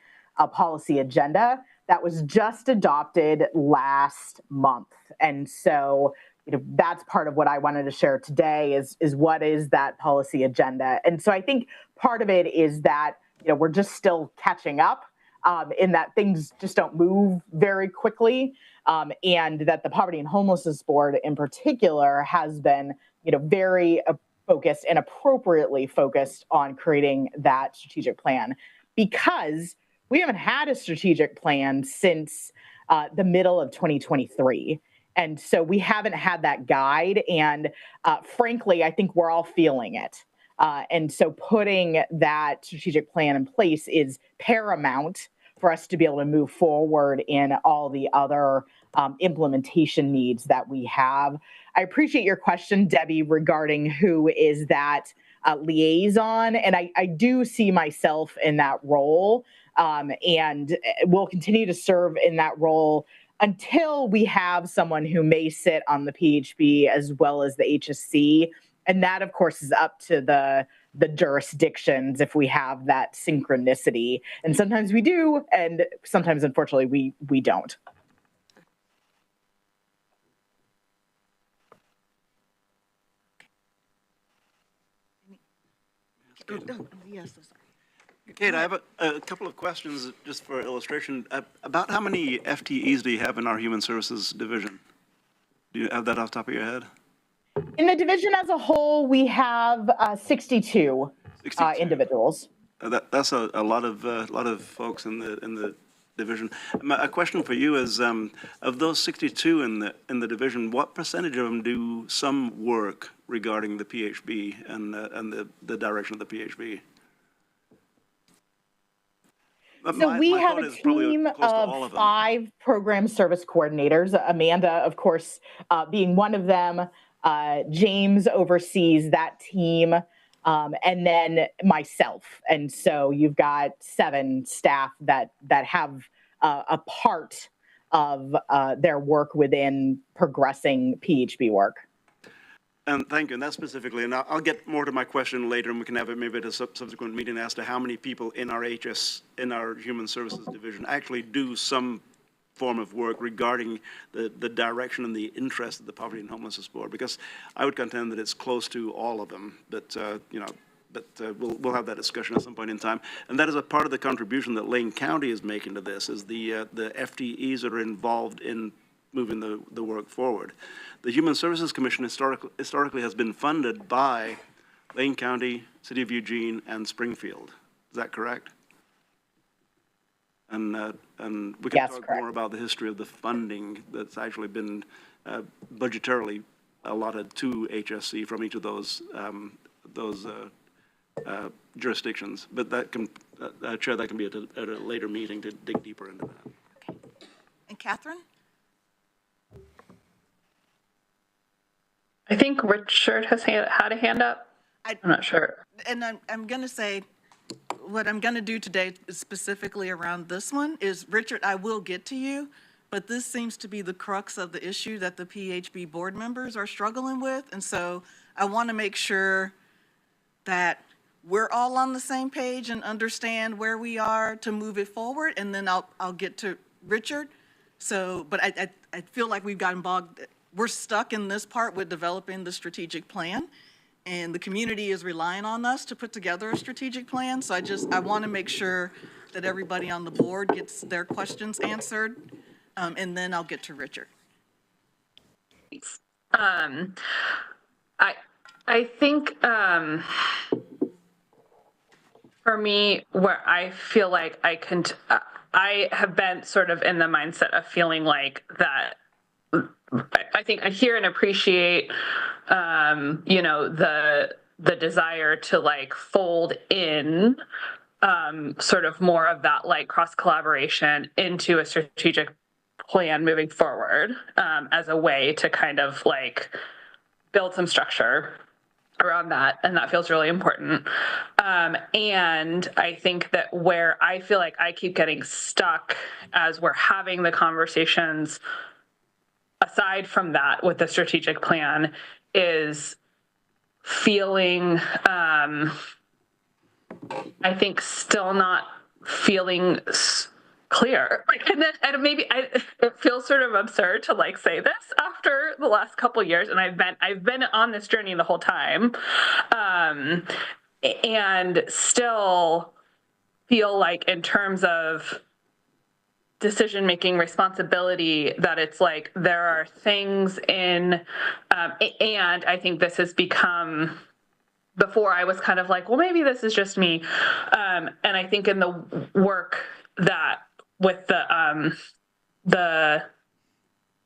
policy agenda that was just adopted last month. And so, that's part of what I wanted to share today is what is that policy agenda. And so I think part of it is that, we're just still catching up in that things just don't move very quickly. And that the Poverty and Homelessness Board in particular has been, very focused and appropriately focused on creating that strategic plan, because we haven't had a strategic plan since the middle of 2023. And so we haven't had that guide. And frankly, I think we're all feeling it. And so putting that strategic plan in place is paramount for us to be able to move forward in all the other implementation needs that we have. I appreciate your question, Debbie, regarding who is that liaison. And I do see myself in that role, and will continue to serve in that role until we have someone who may sit on the PHB as well as the HSC. And that, of course, is up to the jurisdictions if we have that synchronicity. And sometimes we do, and sometimes, unfortunately, we don't. Yes, sorry. Kate, I have a couple of questions just for illustration. About how many FTEs do you have in our Human Services division? Do you have that off the top of your head? In the division as a whole, we have 62 individuals. That's a lot of folks in the division. A question for you is, of those 62 in the division, what percentage of them do some work regarding the PHB and the direction of the PHB? So we have a team of 5 program service coordinators, Amanda, of course, being one of them. James oversees that team, and then myself. And so you've got 7 staff that have a part of their work within progressing PHB work. And thank you, and that specifically, and I'll get more to my question later, and we can have it maybe at a subsequent meeting as to how many people in our Human Services division actually do some form of work regarding the direction and the interest of the Poverty and Homelessness Board, because I would contend that it's close to all of them, but we'll have that discussion at some point in time. And that is a part of the contribution that Lane County is making to this, is the FTEs that are involved in moving the work forward. The Human Services Commission historically has been funded by Lane County, City of Eugene, and Springfield. Is that correct? And we can talk more about the history of the funding that's actually been budgetarily allotted to HSC from each of those jurisdictions. But that can, Chair, that can be at a later meeting to dig deeper into that. Okay. And Catherine? I think Richard has had a hand up. I'm not sure. And I'm going to say, what I'm going to do today specifically around this one is, Richard, I will get to you, but this seems to be the crux of the issue that the PHB board members are struggling with. And so I want to make sure that we're all on the same page and understand where we are to move it forward. And then I'll get to Richard. So, but I feel like we've gotten bogged. We're stuck in this part with developing the strategic plan, and the community is relying on us to put together a strategic plan. So I want to make sure that everybody on the board gets their questions answered, and then I'll get to Richard. I think for me, where I feel like I have been sort of in the mindset of feeling like that. I think I hear and appreciate, the desire to like fold in sort of more of that like cross collaboration into a strategic plan moving forward, as a way to kind of like build some structure around that. And that feels really important. And I think that where I feel like I keep getting stuck as we're having the conversations aside from that with the strategic plan is feeling, I think, still not feeling clear. Like, and maybe it feels sort of absurd to like say this after the last couple years, and I've been on this journey the whole time, and still feel like in terms of decision-making responsibility that it's like there are things in, and I think this has become, before I was kind of like, well, maybe this is just me. And I think in the work that with the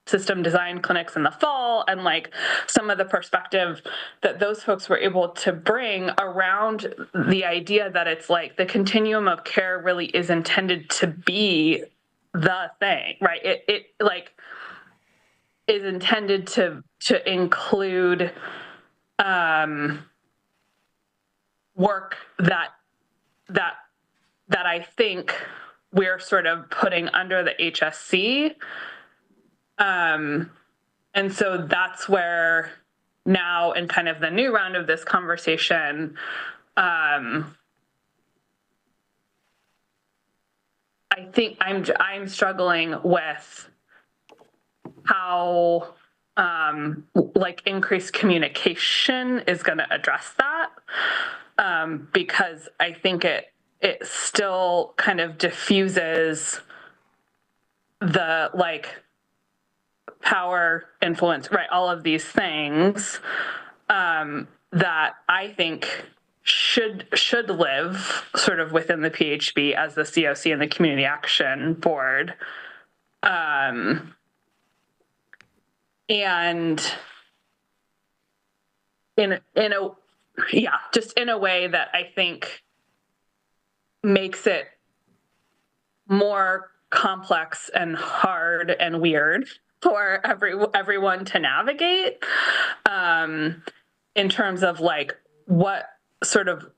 system design clinics in the fall and like some of the perspective that those folks were able to bring around the idea that it's like the continuum of care really is intended to be the thing, right? It like is intended to include work that I think we're sort of putting under the HSC. And so that's where now in kind of the new round of this conversation, I think I'm struggling with how like increased communication is going to address that, because I think it still kind of diffuses the like power, influence, right? All of these things that I think should live sort of within the PHB as the COC and the Community Action Board. And just in a way that I think makes it more complex and hard and weird for everyone to navigate, in terms of like what sort of,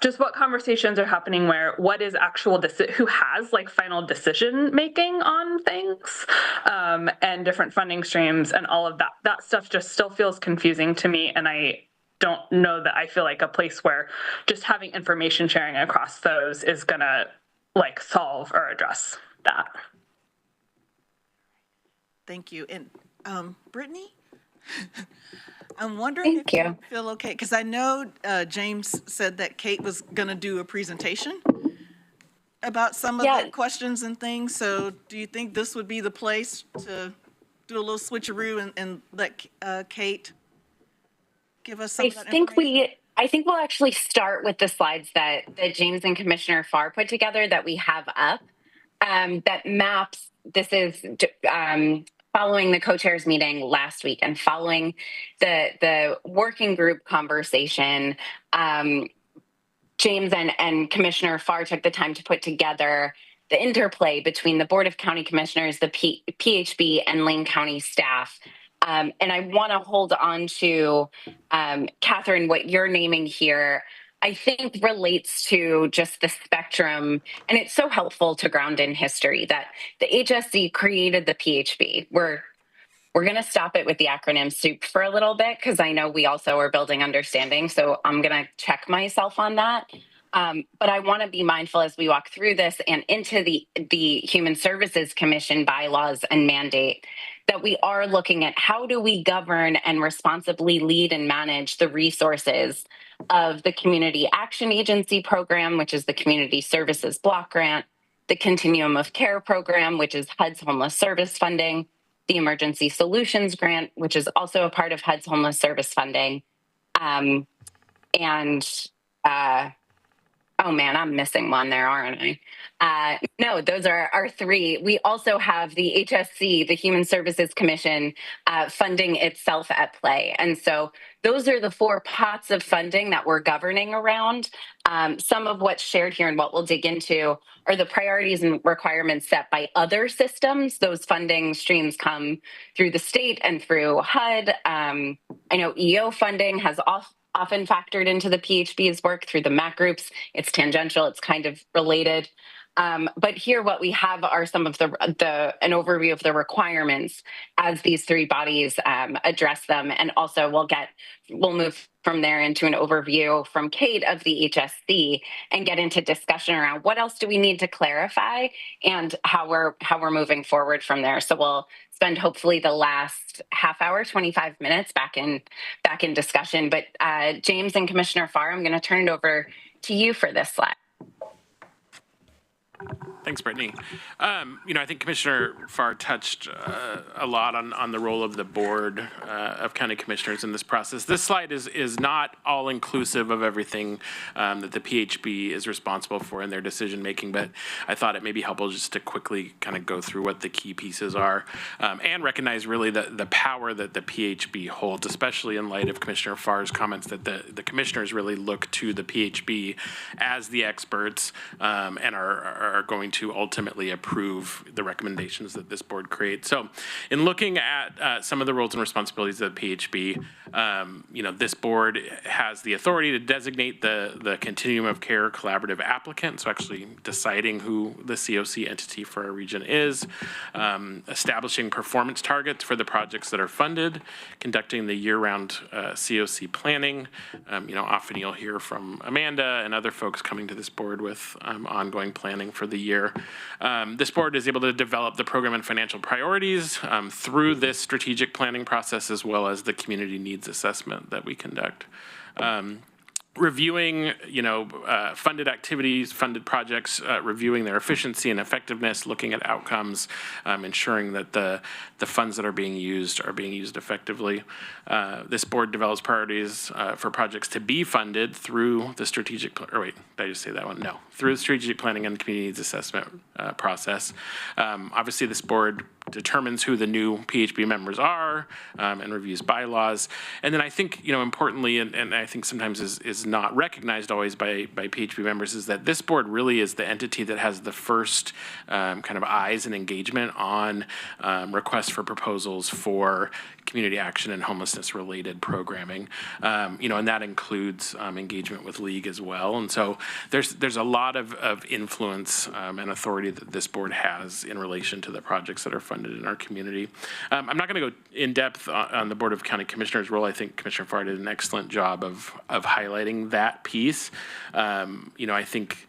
just what conversations are happening where, what is actual, who has like final decision making on things, and different funding streams and all of that stuff just still feels confusing to me. And I don't know that I feel like a place where just having information sharing across those is gonna like solve or address that. Thank you. And Brittany, I'm wondering if you feel okay, because I know James said that Kate was going to do a presentation about some of the questions and things. So do you think this would be the place to do a little switcheroo and let Kate give us some of that information? I think we'll actually start with the slides that James and Commissioner Farr put together that we have up, that maps. This is following the co-chairs meeting last week and following the working group conversation. James and Commissioner Farr took the time to put together the interplay between the Board of County Commissioners, the PHB, and Lane County staff. And I want to hold on to, Catherine, what you're naming here, I think relates to just the spectrum. And it's so helpful to ground in history that the HSC created the PHB. We're going to stop it with the acronym soup for a little bit, because I know we also are building understanding. So I'm going to check myself on that. But I want to be mindful as we walk through this and into the Human Services Commission bylaws and mandate, that we are looking at how do we govern and responsibly lead and manage the resources of the Community Action Agency program, which is the Community Services Block Grant, the Continuum of Care program, which is HUD's homeless service funding, the Emergency Solutions Grant, which is also a part of HUD's homeless service funding, oh man, I'm missing one there, aren't I? No, those are our three. We also have the HSC, the Human Services Commission, funding itself at play. And so those are the four pots of funding that we're governing around. Some of what's shared here and what we'll dig into are the priorities and requirements set by other systems. Those funding streams come through the state and through HUD. I know EO funding has often factored into the PHB's work through the MAC groups. It's tangential, it's kind of related. But here what we have are some of an overview of the requirements as these three bodies address them. And also we'll move from there into an overview from Kate of the HSC and get into discussion around what else do we need to clarify and how we're moving forward from there. So we'll spend hopefully the last half hour, 25 minutes back in discussion. But James and Commissioner Farr, I'm going to turn it over to you for this slide. Thanks, Brittany. I think Commissioner Farr touched a lot on the role of the board of county commissioners in this process. This slide is not all inclusive of everything that the PHB is responsible for in their decision making, but I thought it may be helpful just to quickly kind of go through what the key pieces are and recognize really the power that the PHB holds, especially in light of Commissioner Farr's comments that the commissioners really look to the PHB as the experts and are going to ultimately approve the recommendations that this board creates. So in looking at some of the roles and responsibilities of the PHB, this board has the authority to designate the continuum of care collaborative applicant, so actually deciding who the COC entity for our region is, establishing performance targets for the projects that are funded, conducting the year-round COC planning. Often you'll hear from Amanda and other folks coming to this board with ongoing planning for the year. This board is able to develop the program and financial priorities through this strategic planning process, as well as the community needs assessment that we conduct. Reviewing, funded activities, funded projects, reviewing their efficiency and effectiveness, looking at outcomes, ensuring that the funds that are being used effectively. This board develops priorities for projects to be funded through the strategic, did I just say that one? No, through the strategic planning and community needs assessment process. Obviously, this board determines who the new PHB members are and reviews bylaws. And then I think, importantly, and I think sometimes is not recognized always by PHB members, is that this board really is the entity that has the first kind of eyes and engagement on requests for proposals for community action and homelessness related programming. And that includes engagement with League as well. And so there's a lot of influence and authority that this board has in relation to the projects that are funded in our community. I'm not going to go in depth on the Board of County Commissioners role. I think Commissioner Farr did an excellent job of highlighting that piece. I think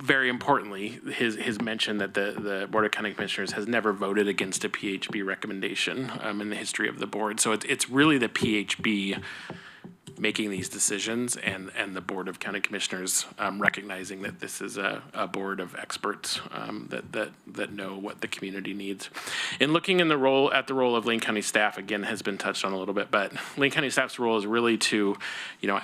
very importantly, his mention that the Board of County Commissioners has never voted against a PHB recommendation in the history of the board. So it's really the PHB making these decisions and the Board of County Commissioners recognizing that this is a board of experts that know what the community needs. In looking at the role of Lane County staff, again, has been touched on a little bit, but Lane County staff's role is really to,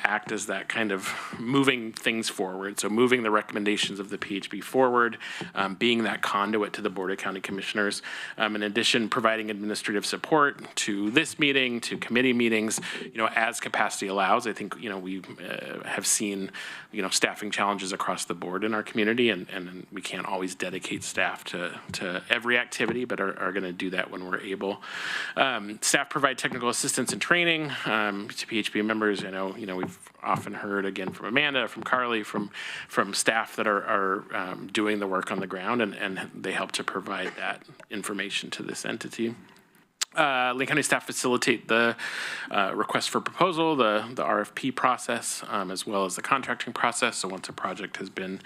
act as that kind of moving things forward. So moving the recommendations of the PHB forward, being that conduit to the Board of County Commissioners. In addition, providing administrative support to this meeting, to committee meetings, as capacity allows. I think, we have seen, staffing challenges across the board in our community, and we can't always dedicate staff to every activity, but are going to do that when we're able. Staff provide technical assistance and training to PHB members. I know, we've often heard, again, from Amanda, from Carly, from staff that are doing the work on the ground, and they help to provide that information to this entity. Lane County staff facilitate the request for proposal, the RFP process, as well as the contracting process. So once a project has been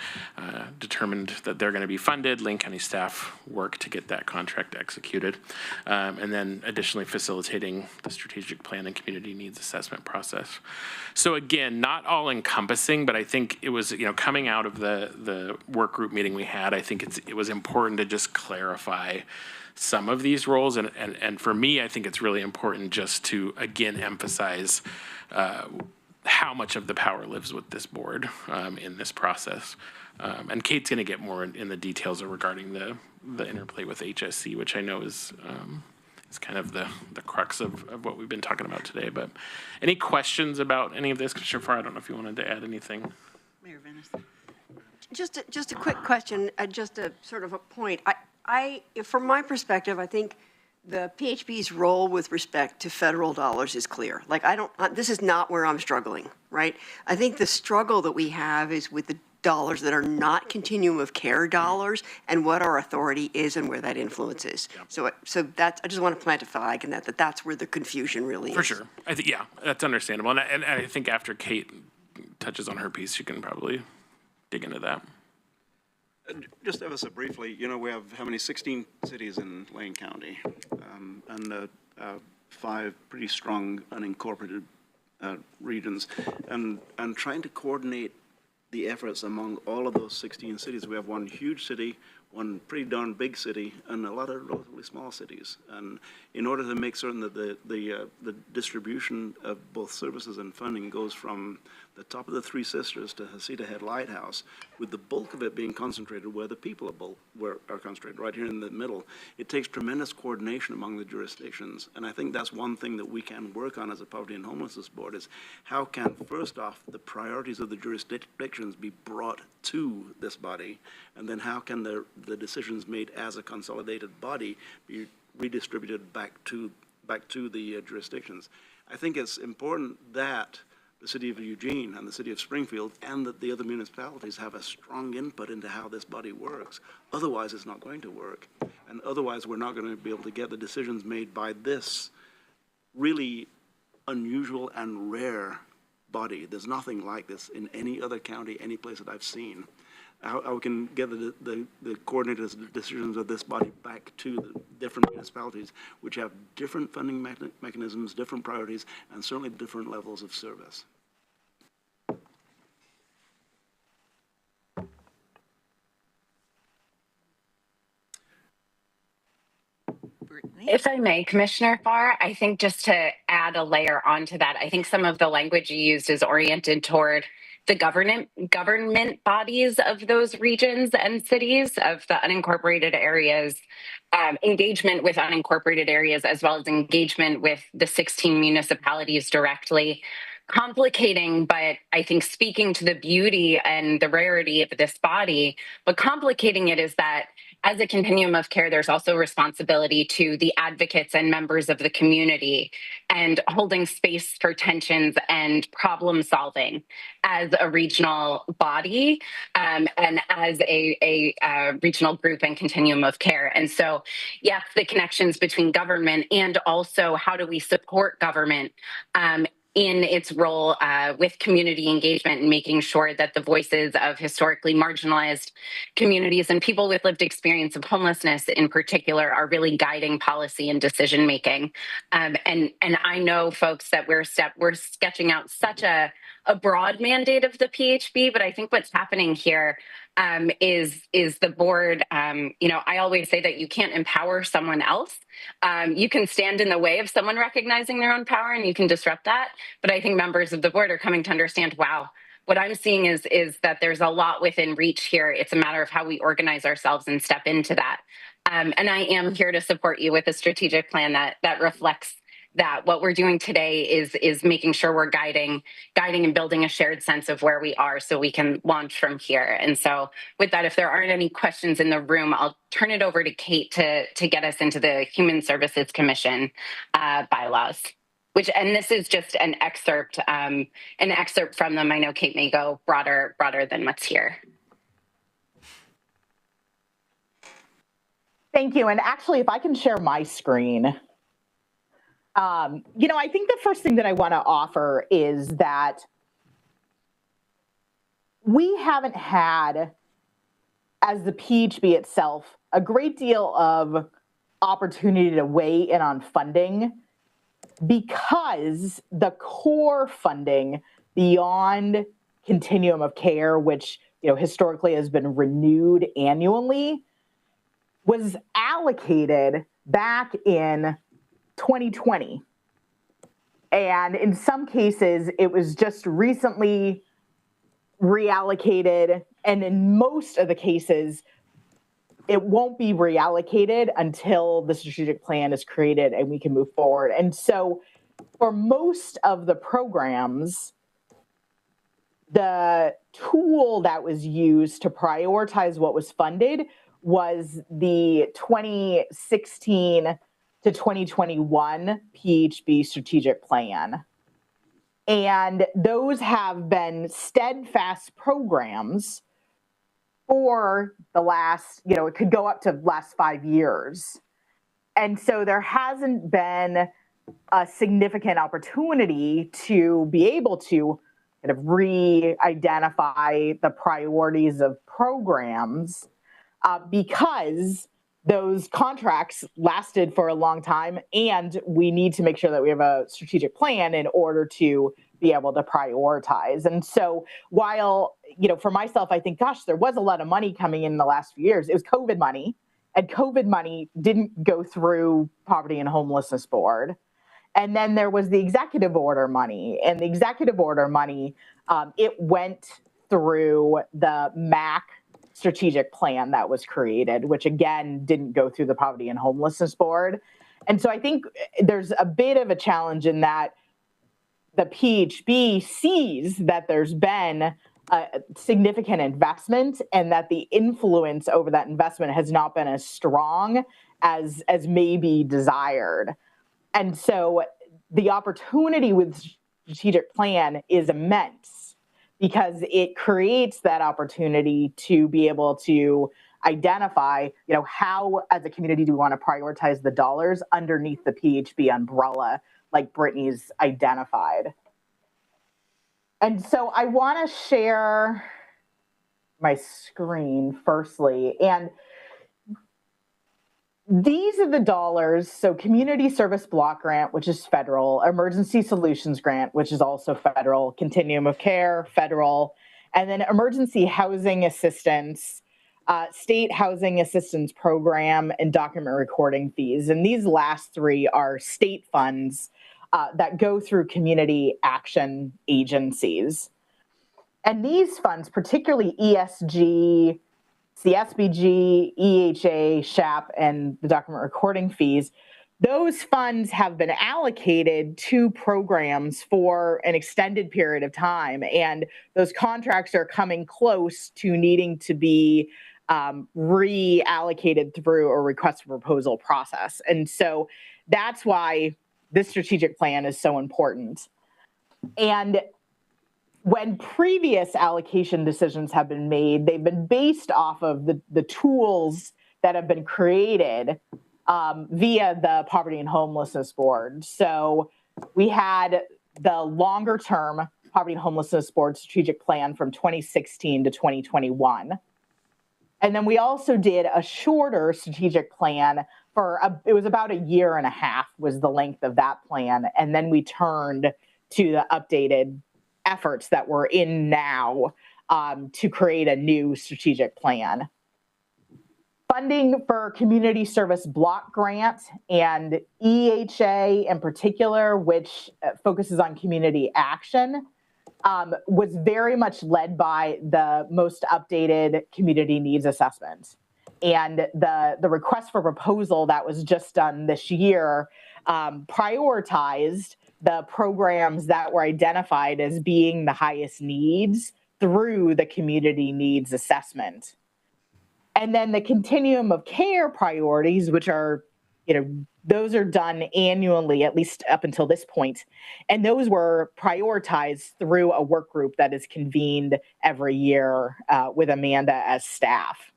determined that they're going to be funded, Lane County staff work to get that contract executed. And then additionally facilitating the strategic plan and community needs assessment process. So again, not all encompassing, but I think it was, coming out of the work group meeting we had, I think it was important to just clarify some of these roles. And for me, I think it's really important just to, again, emphasize how much of the power lives with this board in this process. And Kate's going to get more in the details regarding the interplay with HSC, which I know is kind of the crux of what we've been talking about today. But any questions about any of this? Commissioner Farr, I don't know if you wanted to add anything. Mayor Venice. Just a quick question, just a sort of a point. From my perspective, I think the PHB's role with respect to federal dollars is clear. Like, this is not where I'm struggling, right? I think the struggle that we have is with dollars that are not continuum of care dollars and what our authority is and where that influence is. So that's, I just want to plant a flag in that's where the confusion really is. For sure. I think, yeah, that's understandable. And I think after Kate touches on her piece, she can probably dig into that. Just ever so briefly, we have how many, 16 cities in Lane County, and 5 pretty strong unincorporated regions, and trying to coordinate the efforts among all of those 16 cities. We have one huge city, one pretty darn big city, and a lot of relatively small cities. And in order to make certain that the distribution of both services and funding goes from the top of the Three Sisters to Heceta Head Lighthouse, with the bulk of it being concentrated where the people are concentrated, right here in the middle, it takes tremendous coordination among the jurisdictions. And I think that's one thing that we can work on as a Poverty and Homelessness Board is how can, first off, the priorities of the jurisdictions be brought to this body, and then how can the decisions made as a consolidated body be redistributed back to the jurisdictions. I think it's important that the city of Eugene and the city of Springfield and that the other municipalities have a strong input into how this body works. Otherwise, it's not going to work. And otherwise, we're not going to be able to get the decisions made by this really unusual and rare body. There's nothing like this in any other county, any place that I've seen. How we can get the coordinated decisions of this body back to the different municipalities, which have different funding mechanisms, different priorities, and certainly different levels of service. If I may, Commissioner Farr, I think just to add a layer onto that, I think some of the language you used is oriented toward the government bodies of those regions and cities, of the unincorporated areas, engagement with unincorporated areas, as well as engagement with the 16 municipalities directly. Complicating, but I think speaking to the beauty and the rarity of this body, but complicating it is that as a continuum of care, there's also responsibility to the advocates and members of the community and holding space for tensions and problem solving as a regional body and as a regional group and continuum of care. And so, yes, the connections between government and also how do we support government in its role with community engagement and making sure that the voices of historically marginalized communities and people with lived experience of homelessness in particular are really guiding policy and decision making. And I know, folks, that we're sketching out such a broad mandate of the PHB, but I think what's happening here is the board, I always say that you can't empower someone else. You can stand in the way of someone recognizing their own power and you can disrupt that. But I think members of the board are coming to understand, wow, what I'm seeing is that there's a lot within reach here. It's a matter of how we organize ourselves and step into that. And I am here to support you with a strategic plan that reflects that. What we're doing today is making sure we're guiding and building a shared sense of where we are so we can launch from here. And so with that, if there aren't any questions in the room, I'll turn it over to Kate to get us into the Human Services Commission bylaws. And this is just an excerpt from them. I know Kate may go broader than what's here. Thank you. And actually, if I can share my screen, I think the first thing that I want to offer is that we haven't had, as the PHB itself, a great deal of opportunity to weigh in on funding because the core funding beyond continuum of care, which historically has been renewed annually, was allocated back in 2020. And in some cases, it was just recently reallocated. And in most of the cases, it won't be reallocated until the strategic plan is created and we can move forward. And so for most of the programs, the tool that was used to prioritize what was funded was the 2016 to 2021 PHB strategic plan. And those have been steadfast programs for the last, it could go up to last 5 years. And so there hasn't been a significant opportunity to be able to kind of re-identify the priorities of programs because those contracts lasted for a long time, and we need to make sure that we have a strategic plan in order to be able to prioritize. And so while, for myself, I think, gosh, there was a lot of money coming in the last few years. It was COVID money, and COVID money didn't go through Poverty and Homelessness Board. And then there was the executive order money, and the executive order money, it went through the MAC strategic plan that was created, which again didn't go through the Poverty and Homelessness Board. And so I think there's a bit of a challenge in that the PHB sees that there's been a significant investment and that the influence over that investment has not been as strong as may be desired. And so the opportunity with strategic plan is immense because it creates that opportunity to be able to identify, how as a community do we want to prioritize the dollars underneath the PHB umbrella, like Brittany's identified. And so I want to share my screen firstly. And these are the dollars. So Community Service Block Grant, which is federal, Emergency Solutions Grant, which is also federal, Continuum of Care, federal, and then Emergency Housing Assistance, State Housing Assistance Program, and document recording fees. And these last three are state funds that go through community action agencies. And these funds, particularly ESG, CSBG, EHA, SHAP, and the document recording fees, those funds have been allocated to programs for an extended period of time. And those contracts are coming close to needing to be reallocated through a request for proposal process. And so that's why this strategic plan is so important. And when previous allocation decisions have been made, they've been based off of the tools that have been created via the Poverty and Homelessness Board. So we had the longer term Poverty and Homelessness Board strategic plan from 2016 to 2021. And then we also did a shorter strategic plan it was about a year and a half was the length of that plan. And then we turned to the updated efforts that we're in now to create a new strategic plan. Funding for Community Service Block Grant and EHA in particular, which focuses on community action, was very much led by the most updated community needs assessment. And the request for proposal that was just done this year prioritized the programs that were identified as being the highest needs through the community needs assessment. And then the continuum of care priorities, which are, those are done annually, at least up until this point. And those were prioritized through a work group that is convened every year with Amanda as staff.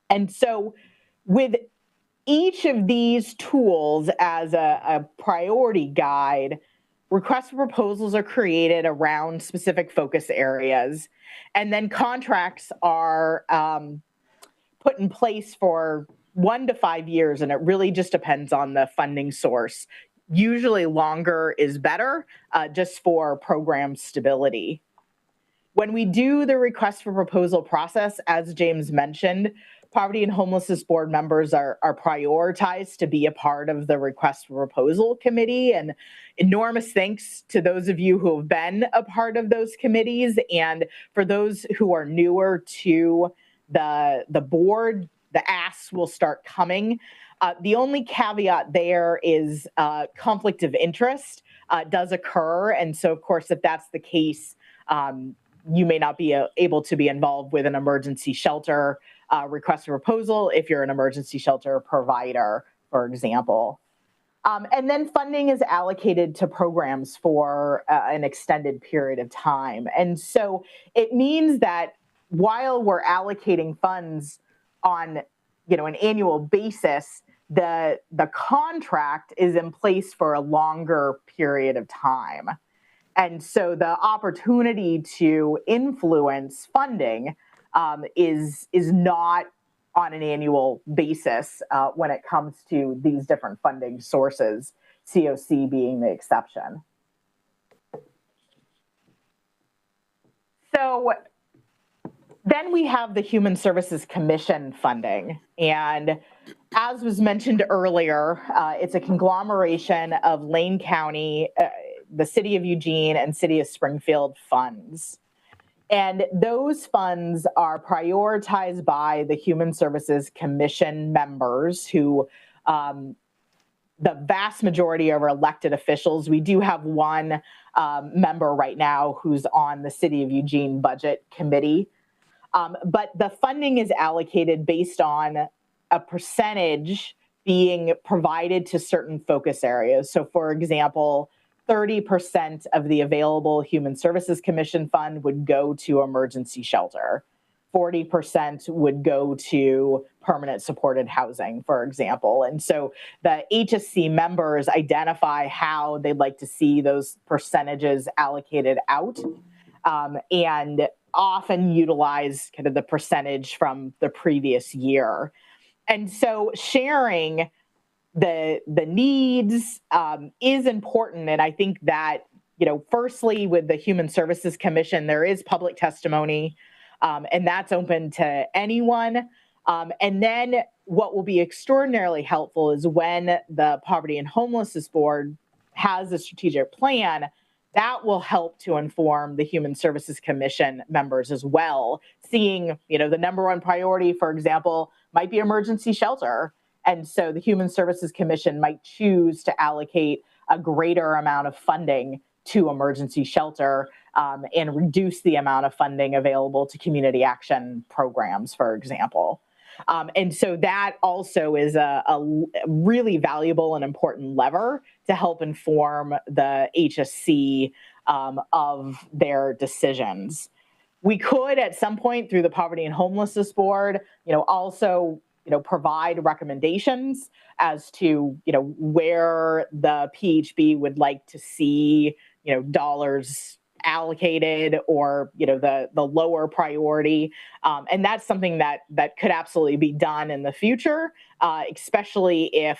And so with each of these tools as a priority guide, requests for proposals are created around specific focus areas. And then contracts are put in place for 1 to 5 years, and it really just depends on the funding source. Usually longer is better, just for program stability. When we do the request for proposal process, as James mentioned, Poverty and Homelessness Board members are prioritized to be a part of the request for proposal committee. And enormous thanks to those of you who have been a part of those committees. And for those who are newer to the board, the asks will start coming. The only caveat there is conflict of interest does occur. And so, of course, if that's the case, you may not be able to be involved with an emergency shelter request for proposal if you're an emergency shelter provider, for example. And then funding is allocated to programs for an extended period of time. And so it means that while we're allocating funds on, an annual basis, the contract is in place for a longer period of time. And so the opportunity to influence funding is not on an annual basis when it comes to these different funding sources, COC being the exception. So then we have the Human Services Commission funding. And as was mentioned earlier, it's a conglomeration of Lane County, the City of Eugene, and City of Springfield funds. And those funds are prioritized by the Human Services Commission members who, the vast majority are elected officials. We do have one member right now who's on the City of Eugene Budget Committee. But the funding is allocated based on a percentage being provided to certain focus areas. So for example, 30% of the available Human Services Commission fund would go to emergency shelter. 40% would go to permanent supported housing, for example. And so the HSC members identify how they'd like to see those percentages allocated out, and often utilize kind of the percentage from the previous year. And so sharing the needs is important. And I think that, firstly, with the Human Services Commission, there is public testimony, and that's open to anyone. And then what will be extraordinarily helpful is when the Poverty and Homelessness Board has a strategic plan, that will help to inform the Human Services Commission members as well. Seeing, the number one priority, for example, might be emergency shelter. And so the Human Services Commission might choose to allocate a greater amount of funding to emergency shelter and reduce the amount of funding available to community action programs, for example. And so that also is a really valuable and important lever to help inform the HSC of their decisions. We could, at some point through the Poverty and Homelessness Board, also, provide recommendations as to, where the PHB would like to see, dollars allocated, or the lower priority, and that's something that could absolutely be done in the future, especially if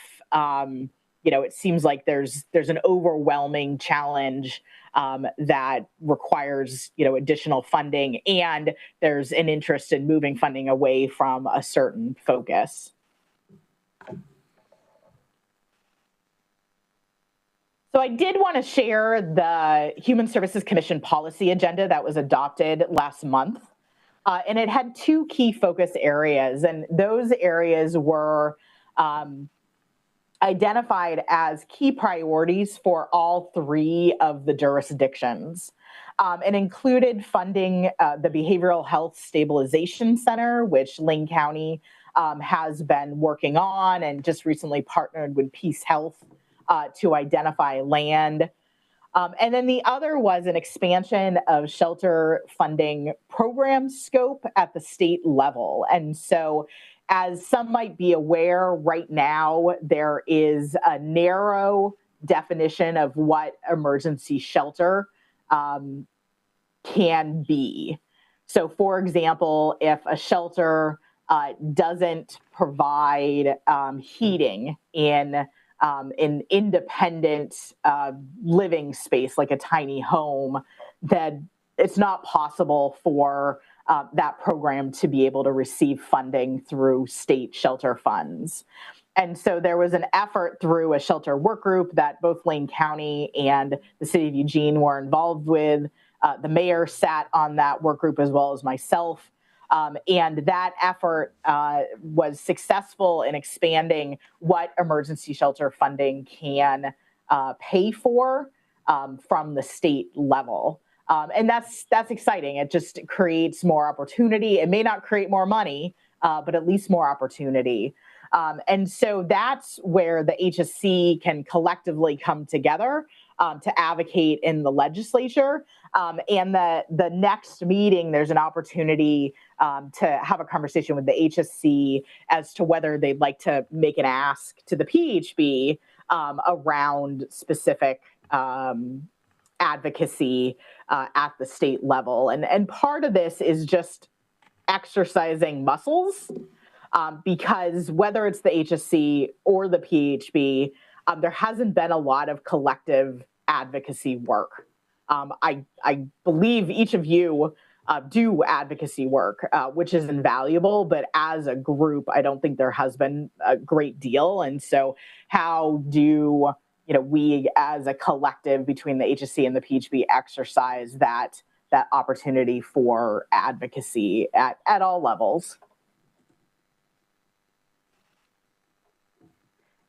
it seems like there's an overwhelming challenge that requires additional funding, and there's an interest in moving funding away from a certain focus. So I did want to share the Human Services Commission policy agenda that was adopted last month. And it had two key focus areas, and those areas were identified as key priorities for all three of the jurisdictions. It included funding the Behavioral Health Stabilization Center, which Lane County has been working on and just recently partnered with Peace Health to identify land. And then the other was an expansion of shelter funding program scope at the state level. And so, as some might be aware, right now there is a narrow definition of what emergency shelter can be. So, for example, if a shelter doesn't provide heating in an independent living space, like a tiny home, that it's not possible for that program to be able to receive funding through state shelter funds. And so there was an effort through a shelter work group that both Lane County and the City of Eugene were involved with. The mayor sat on that work group as well as myself. And that effort was successful in expanding what emergency shelter funding can pay for from the state level. And that's exciting. It just creates more opportunity. It may not create more money, but at least more opportunity. And so that's where the HSC can collectively come together to advocate in the legislature. And the next meeting, there's an opportunity to have a conversation with the HSC as to whether they'd like to make an ask to the PHB around specific advocacy at the state level. And part of this is just exercising muscles, because whether it's the HSC or the PHB, there hasn't been a lot of collective advocacy work. I believe each of you do advocacy work, which is invaluable, but as a group, I don't think there has been a great deal. And so how do we as a collective between the HSC and the PHB exercise that opportunity for advocacy at all levels?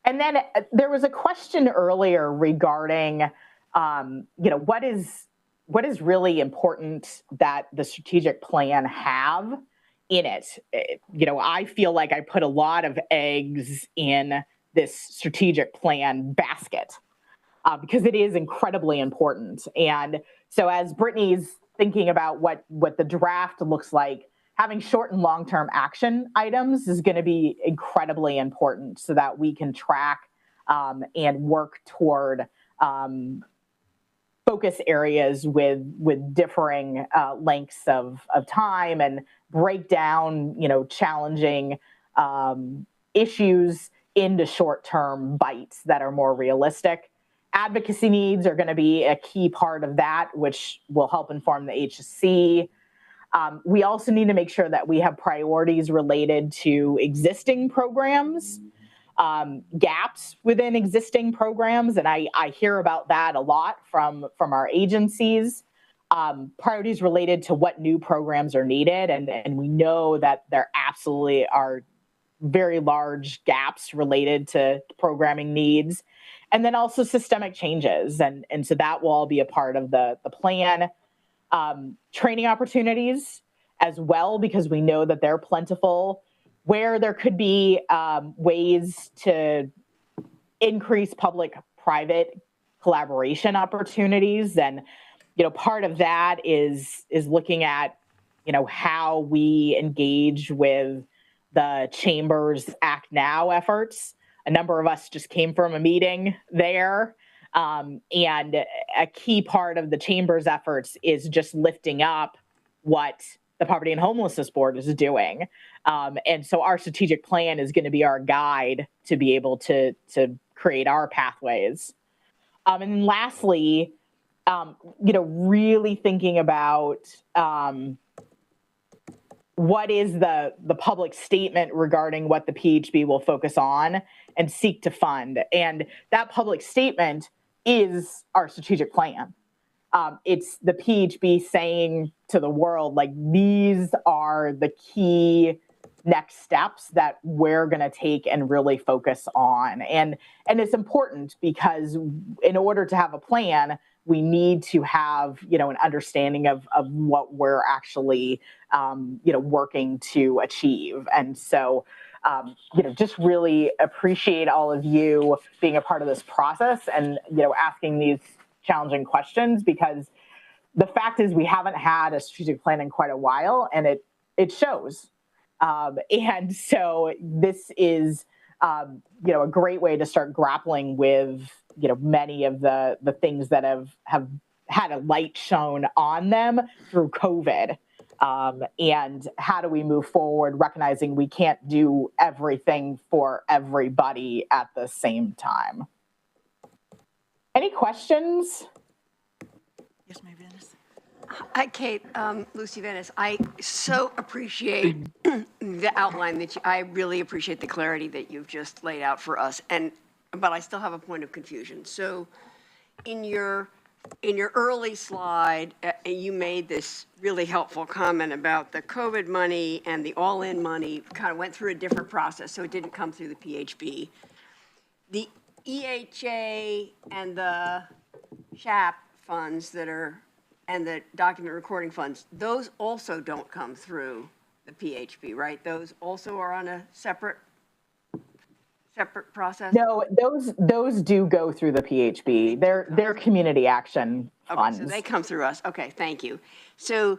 And then there was a question earlier regarding, what is really important that the strategic plan have in it. I feel like I put a lot of eggs in this strategic plan basket because it is incredibly important. And so as Brittany's thinking about what the draft looks like, having short and long-term action items is going to be incredibly important so that we can track and work toward focus areas with differing lengths of time and break down, challenging issues into short-term bites that are more realistic. Advocacy needs are going to be a key part of that, which will help inform the HSC. We also need to make sure that we have priorities related to existing programs, gaps within existing programs, and I hear about that a lot from our agencies. Priorities related to what new programs are needed, and we know that there absolutely are very large gaps related to programming needs, and then also systemic changes, and so that will all be a part of the plan. Training opportunities as well, because we know that they're plentiful, where there could be ways to increase public-private collaboration opportunities. And, part of that is looking at, how we engage with the Chamber's Act Now efforts. A number of us just came from a meeting there. And a key part of the Chamber's efforts is just lifting up what the Poverty and Homelessness Board is doing. And so our strategic plan is going to be our guide to be able to create our pathways. And lastly, really thinking about what is the public statement regarding what the PHB will focus on and seek to fund. And that public statement is our strategic plan. It's the PHB saying to the world, like, these are the key next steps that we're going to take and really focus on. And it's important because in order to have a plan, we need to have, an understanding of what we're actually, working to achieve. And so, just really appreciate all of you being a part of this process and, asking these challenging questions, because the fact is we haven't had a strategic plan in quite a while, and it shows. And so this is, a great way to start grappling with, many of the things that have had a light shown on them through COVID. And how do we move forward, recognizing we can't do everything for everybody at the same time? Any questions? Yes, Mary Venice. Hi, Kate. Lucy Venice. I so appreciate the outline that I really appreciate the clarity that you've just laid out for us. But I still have a point of confusion. So, in your early slide, you made this really helpful comment about the COVID money and the all-in money kind of went through a different process, so it didn't come through the PHB. The EHA and the SHAP funds and the document recording funds, those also don't come through the PHB, right? Those also are on a separate separate process? No, those do go through the PHB. They're community action funds. Okay, so they come through us. Okay, thank you. So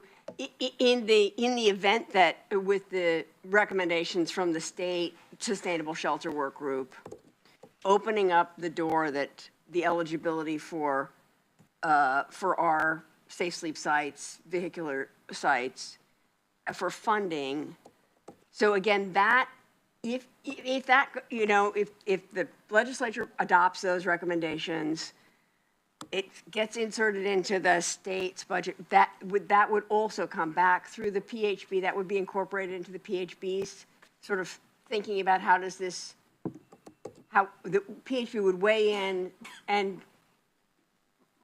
in the event that with the recommendations from the state sustainable shelter work group, opening up the door that the eligibility for our safe sleep sites, vehicular sites, for funding. So again, that if that, you know, if the legislature adopts those recommendations, it gets inserted into the state's budget, that would also come back through the PHB, that would be incorporated into the PHB's sort of thinking about how does this, how the PHB would weigh in and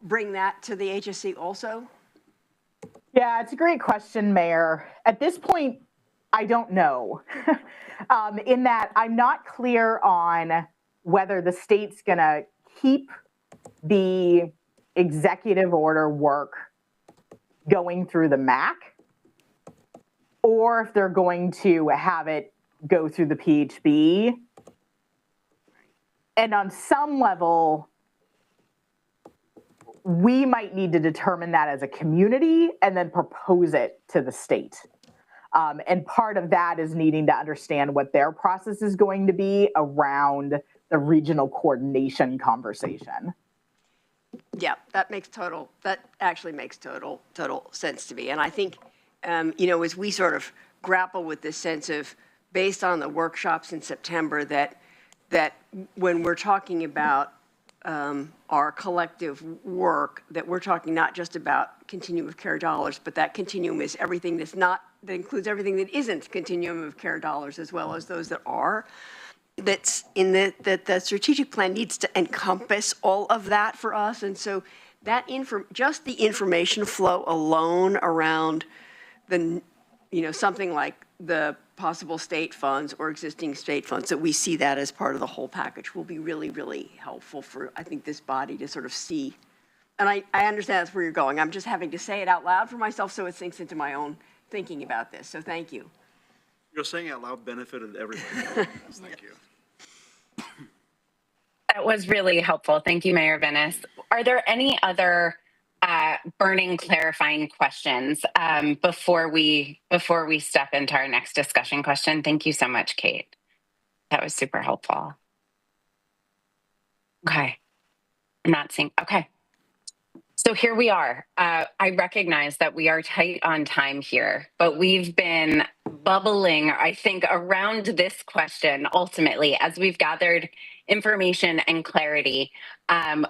bring that to the HSC also? Yeah, it's a great question, Mayor. At this point, I don't know. In that I'm not clear on whether the state's gonna keep the executive order work going through the MAC, or if they're going to have it go through the PHB. And on some level, we might need to determine that as a community and then propose it to the state. And part of that is needing to understand what their process is going to be around the regional coordination conversation. Yeah, that actually makes total sense to me. And I think, you know, as we sort of grapple with this sense of, based on the workshops in September, that when we're talking about our collective work, that we're talking not just about continuum of care dollars, but that continuum is everything that includes everything that isn't continuum of care dollars, as well as those that are. That's in that the strategic plan needs to encompass all of that for us. And so that just the information flow alone around the, you know, something like the possible state funds or existing state funds, that we see that as part of the whole package will be really, really helpful for, I think, this body to sort of see. And I understand that's where you're going. I'm just having to say it out loud for myself so it sinks into my own thinking about this. So thank you. You're saying out loud benefited everybody. Thank you. That was really helpful. Thank you, Mayor Venice. Are there any other burning clarifying questions before we step into our next discussion question? Thank you so much, Kate. That was super helpful. Okay. I'm not seeing. Okay. So here we are. I recognize that we are tight on time here, but we've been bubbling, I think, around this question ultimately as we've gathered information and clarity.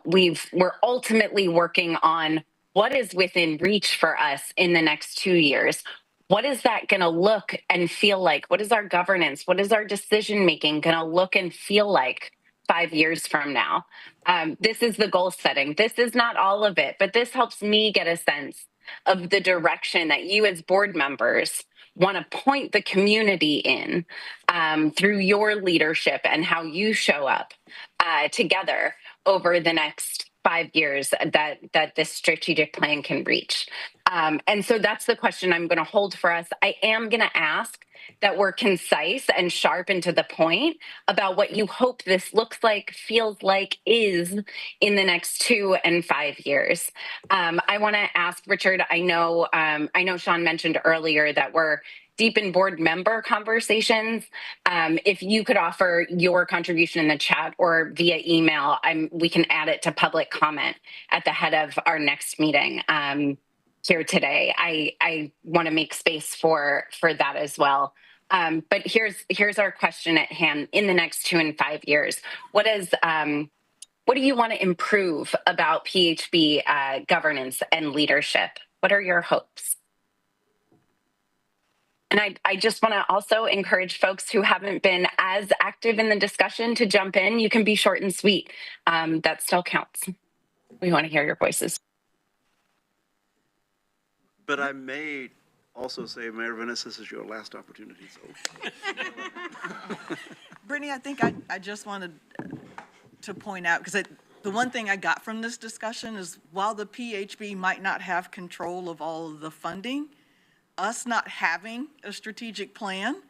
We're ultimately working on what is within reach for us in the next 2 years. What is that going to look and feel like? What is our governance? What is our decision making going to look and feel like 5 years from now? This is the goal setting. This is not all of it, but this helps me get a sense of the direction that you as board members want to point the community in through your leadership and how you show up together over the next 5 years that this strategic plan can reach. And so that's the question I'm going to hold for us. I am going to ask that we're concise and sharp and to the point about what you hope this looks like, feels like, is in the next 2 and 5 years. I want to ask Richard, I know Sean mentioned earlier that we're deep in board member conversations. If you could offer your contribution in the chat or via email, we can add it to public comment at the head of our next meeting here today. I want to make space for that as well. But here's our question at hand. In the next 2 and 5 years, what do you want to improve about PHB governance and leadership? What are your hopes? And I just want to also encourage folks who haven't been as active in the discussion to jump in. You can be short and sweet. That still counts. We want to hear your voices. But I may also say, Mayor Venice, this is your last opportunity. So. Brittany, I think I just wanted to point out, because the one thing I got from this discussion is while the PHB might not have control of all of the funding, us not having a strategic plan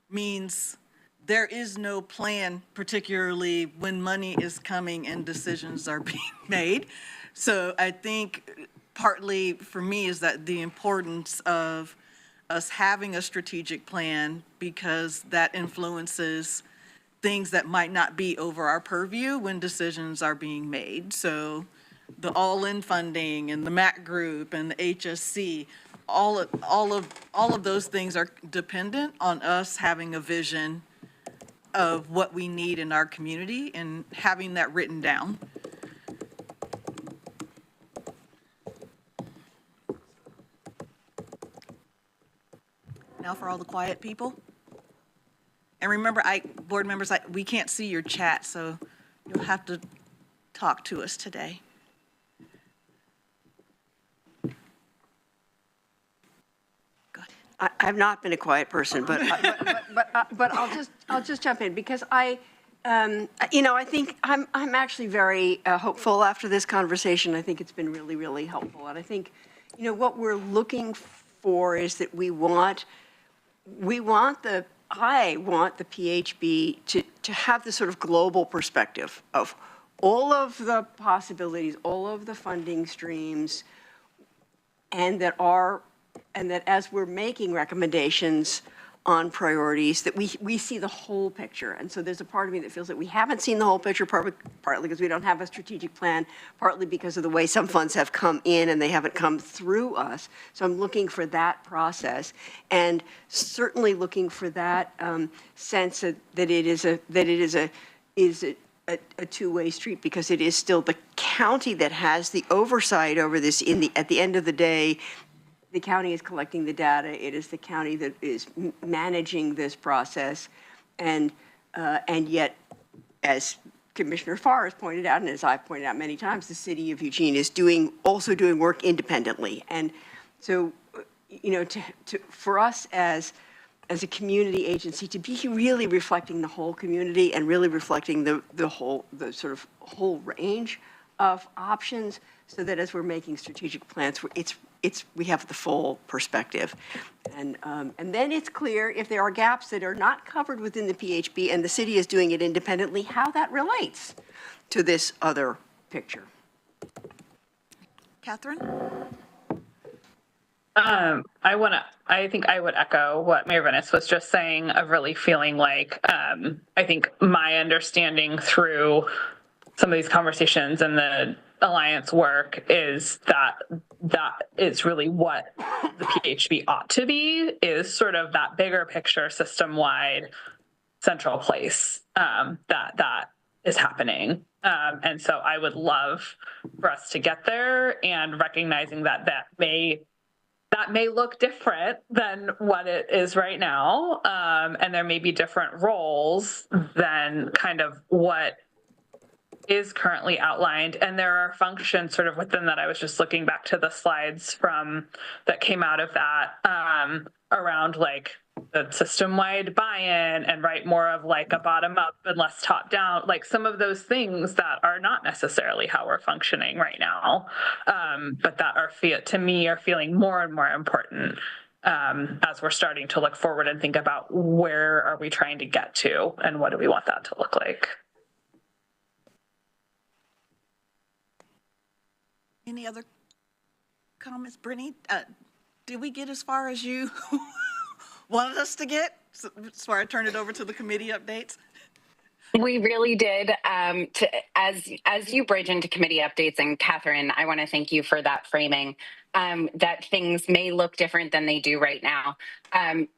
means there is no plan, particularly when money is coming and decisions are being made. So I think partly for me is that the importance of us having a strategic plan, because that influences things that might not be over our purview when decisions are being made. So the all-in funding and the MAC group and the HSC, all of those things are dependent on us having a vision of what we need in our community and having that written down. Now for all the quiet people. And remember, board members, we can't see your chat, so you'll have to talk to us today. I've not been a quiet person, but I'll just jump in because I think I'm actually very hopeful after this conversation. I think it's been really, really helpful, and I think what we're looking for is that I want the PHB to have this sort of global perspective of all of the possibilities, all of the funding streams, and that as we're making recommendations on priorities, that we see the whole picture. And so there's a part of me that feels that we haven't seen the whole picture, partly because we don't have a strategic plan, partly because of the way some funds have come in and they haven't come through us. So I'm looking for that process, and certainly looking for that sense that it is a two-way street, because it is still the county that has the oversight over this. At the end of the day, the county is collecting the data. It is the county that is managing this process, and yet, as Commissioner Farr has pointed out, and as I've pointed out many times, the city of Eugene is also doing work independently. And so, for us as a community agency to be really reflecting the whole community and really reflecting the sort of whole range of options, so that as we're making strategic plans, we have the full perspective. And then it's clear if there are gaps that are not covered within the PHB and the city is doing it independently, how that relates to this other picture. Catherine? I think I would echo what Mayor Venice was just saying, of really feeling like, I think my understanding through some of these conversations and the alliance work is that is really what the PHB ought to be, is sort of that bigger picture, system-wide central place that is happening. And so I would love for us to get there, and recognizing that may look different than what it is right now. And there may be different roles than kind of what is currently outlined. And there are functions sort of within that. I was just looking back to the slides that came out of that around like the system-wide buy-in, and more of like a bottom-up and less top-down, like some of those things that are not necessarily how we're functioning right now, but that to me are feeling more and more important as we're starting to look forward and think about where are we trying to get to and what do we want that to look like. Any other comments? Brittany, did we get as far as you wanted us to get? So I turn it over to the committee updates. We really did. As you bridge into committee updates, and Catherine, I want to thank you for that framing, that things may look different than they do right now.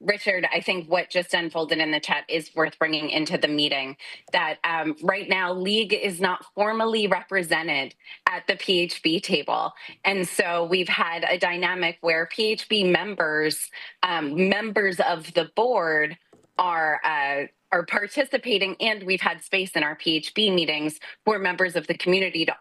Richard, I think what just unfolded in the chat is worth bringing into the meeting, that right now League is not formally represented at the PHB table. And so we've had a dynamic where PHB members of the board are participating, and we've had space in our PHB meetings for members of the community to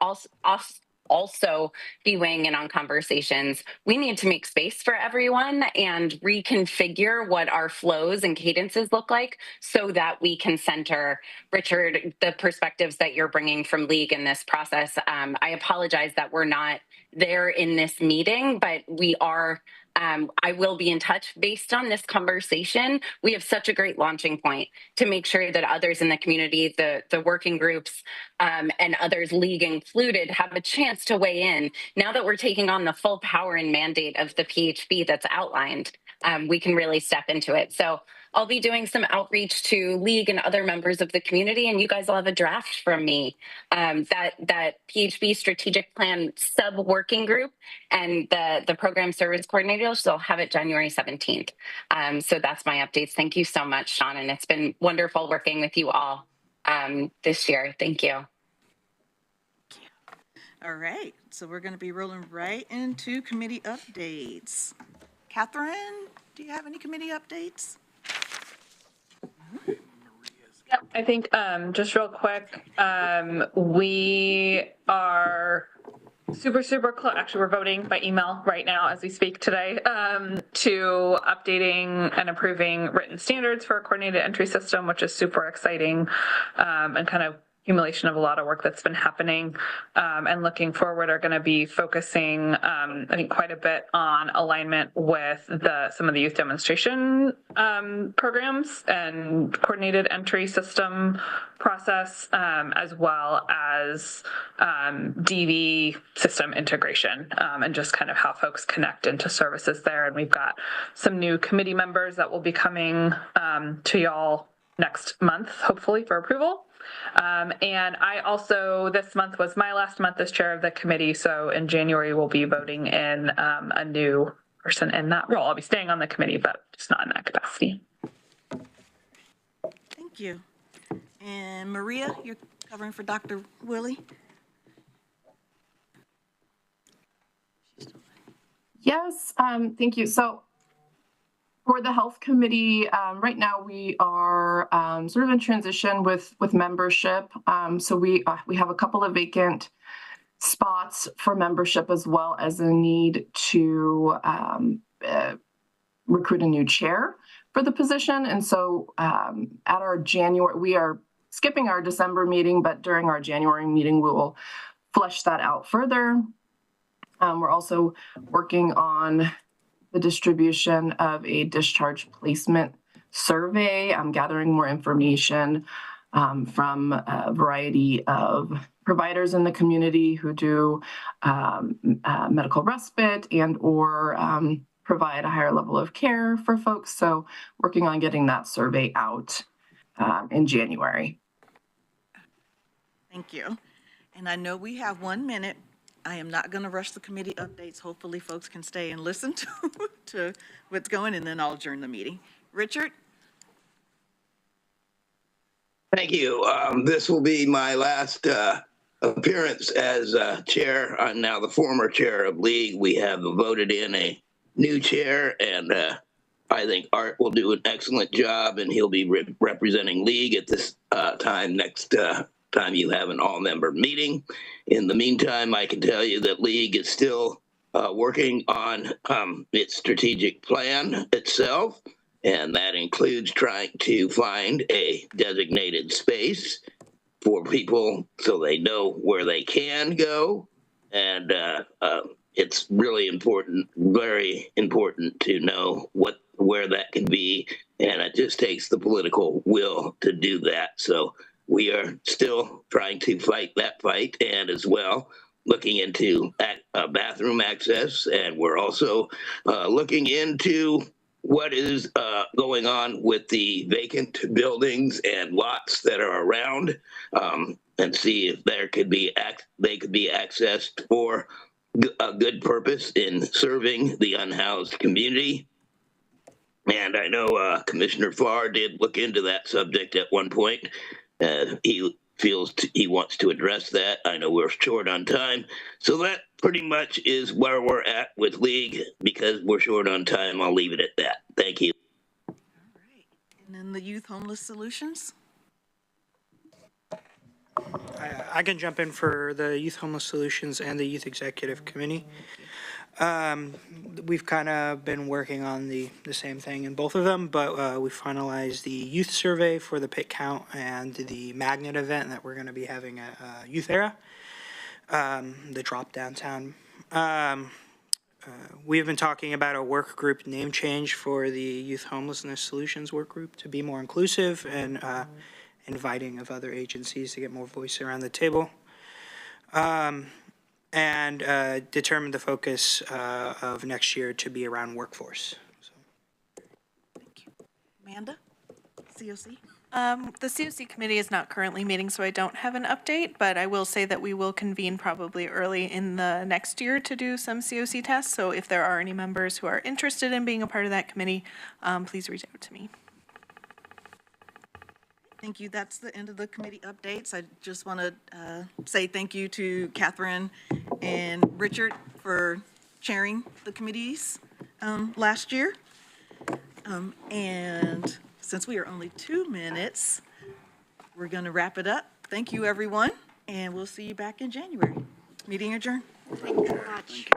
also be weighing in on conversations. We need to make space for everyone and reconfigure what our flows and cadences look like so that we can center, Richard, the perspectives that you're bringing from League in this process. I apologize that we're not there in this meeting, but we are I will be in touch. Based on this conversation, we have such a great launching point to make sure that others in the community, the working groups, and others, league included, have a chance to weigh in. Now that we're taking on the full power and mandate of the PHB that's outlined, we can really step into it. So I'll be doing some outreach to league and other members of the community, and you guys will have a draft from me. That PHB strategic plan sub working group and the program service coordinators, they'll have it January 17th. So that's my updates. Thank you so much, Sean, and it's been wonderful working with you all this year. Thank you. All right, so we're going to be rolling right into committee updates. Catherine, do you have any committee updates? Yep, I think just real quick, we are super close. Actually, we're voting by email right now as we speak today to updating and approving written standards for a coordinated entry system, which is super exciting and kind of accumulation of a lot of work that's been happening, and looking forward are going to be focusing, I think, quite a bit on alignment with some of the youth demonstration programs and coordinated entry system process, as well as DV system integration, and just kind of how folks connect into services there. And we've got some new committee members that will be coming to y'all next month, hopefully, for approval. And I also, this month was my last month as chair of the committee, so in January we'll be voting in a new person in that role. I'll be staying on the committee, but just not in that capacity. Thank you. And Maria, you're covering for Dr. Willie? Yes, thank you. So for the health committee, right now we are sort of in transition with membership. So we have a couple of vacant spots for membership, as well as a need to recruit a new chair for the position. And so at our January, we are skipping our December meeting, but during our January meeting, we will flesh that out further. We're also working on the distribution of a discharge placement survey. I'm gathering more information from a variety of providers in the community who do medical respite and or provide a higher level of care for folks. So working on getting that survey out in January. Thank you. And I know we have 1 minute. I am not going to rush the committee updates. Hopefully folks can stay and listen to what's going, and then I'll adjourn the meeting. Richard? Thank you. This will be my last appearance as chair. I'm now the former chair of League. We have voted in a new chair, and I think Art will do an excellent job, and he'll be representing League at this time next time you have an all-member meeting. In the meantime, I can tell you that League is still working on its strategic plan itself, and that includes trying to find a designated space for people so they know where they can go. And it's really important, very important to know where that can be, and it just takes the political will to do that. So we are still trying to fight that fight, and as well looking into bathroom access, and we're also looking into what is going on with the vacant buildings and lots that are around, and see if they could be accessed for a good purpose in serving the unhoused community. And I know Commissioner Farr did look into that subject at one point. He feels he wants to address that. I know we're short on time. So that pretty much is where we're at with League. Because we're short on time, I'll leave it at that. Thank you. All right. And then the Youth Homeless Solutions? I can jump in for the Youth Homeless Solutions and the Youth Executive Committee. We've kind of been working on the same thing in both of them, but we finalized the youth survey for the pit count and the magnet event that we're going to be having at Youth Era, the drop downtown. we have been talking about a work group name change for the Youth Homelessness Solutions Work Group to be more inclusive and inviting of other agencies to get more voice around the table. And determined the focus of next year to be around workforce. Thank you. Amanda, COC? The COC committee is not currently meeting, so I don't have an update, but I will say that we will convene probably early in the next year to do some COC tests. So if there are any members who are interested in being a part of that committee, please reach out to me. Thank you. That's the end of the committee updates. I just want to say thank you to Catherine and Richard for chairing the committees last year. And since we are only 2 minutes, we're going to wrap it up. Thank you, everyone, and we'll see you back in January. Meeting adjourned. Thank you very much.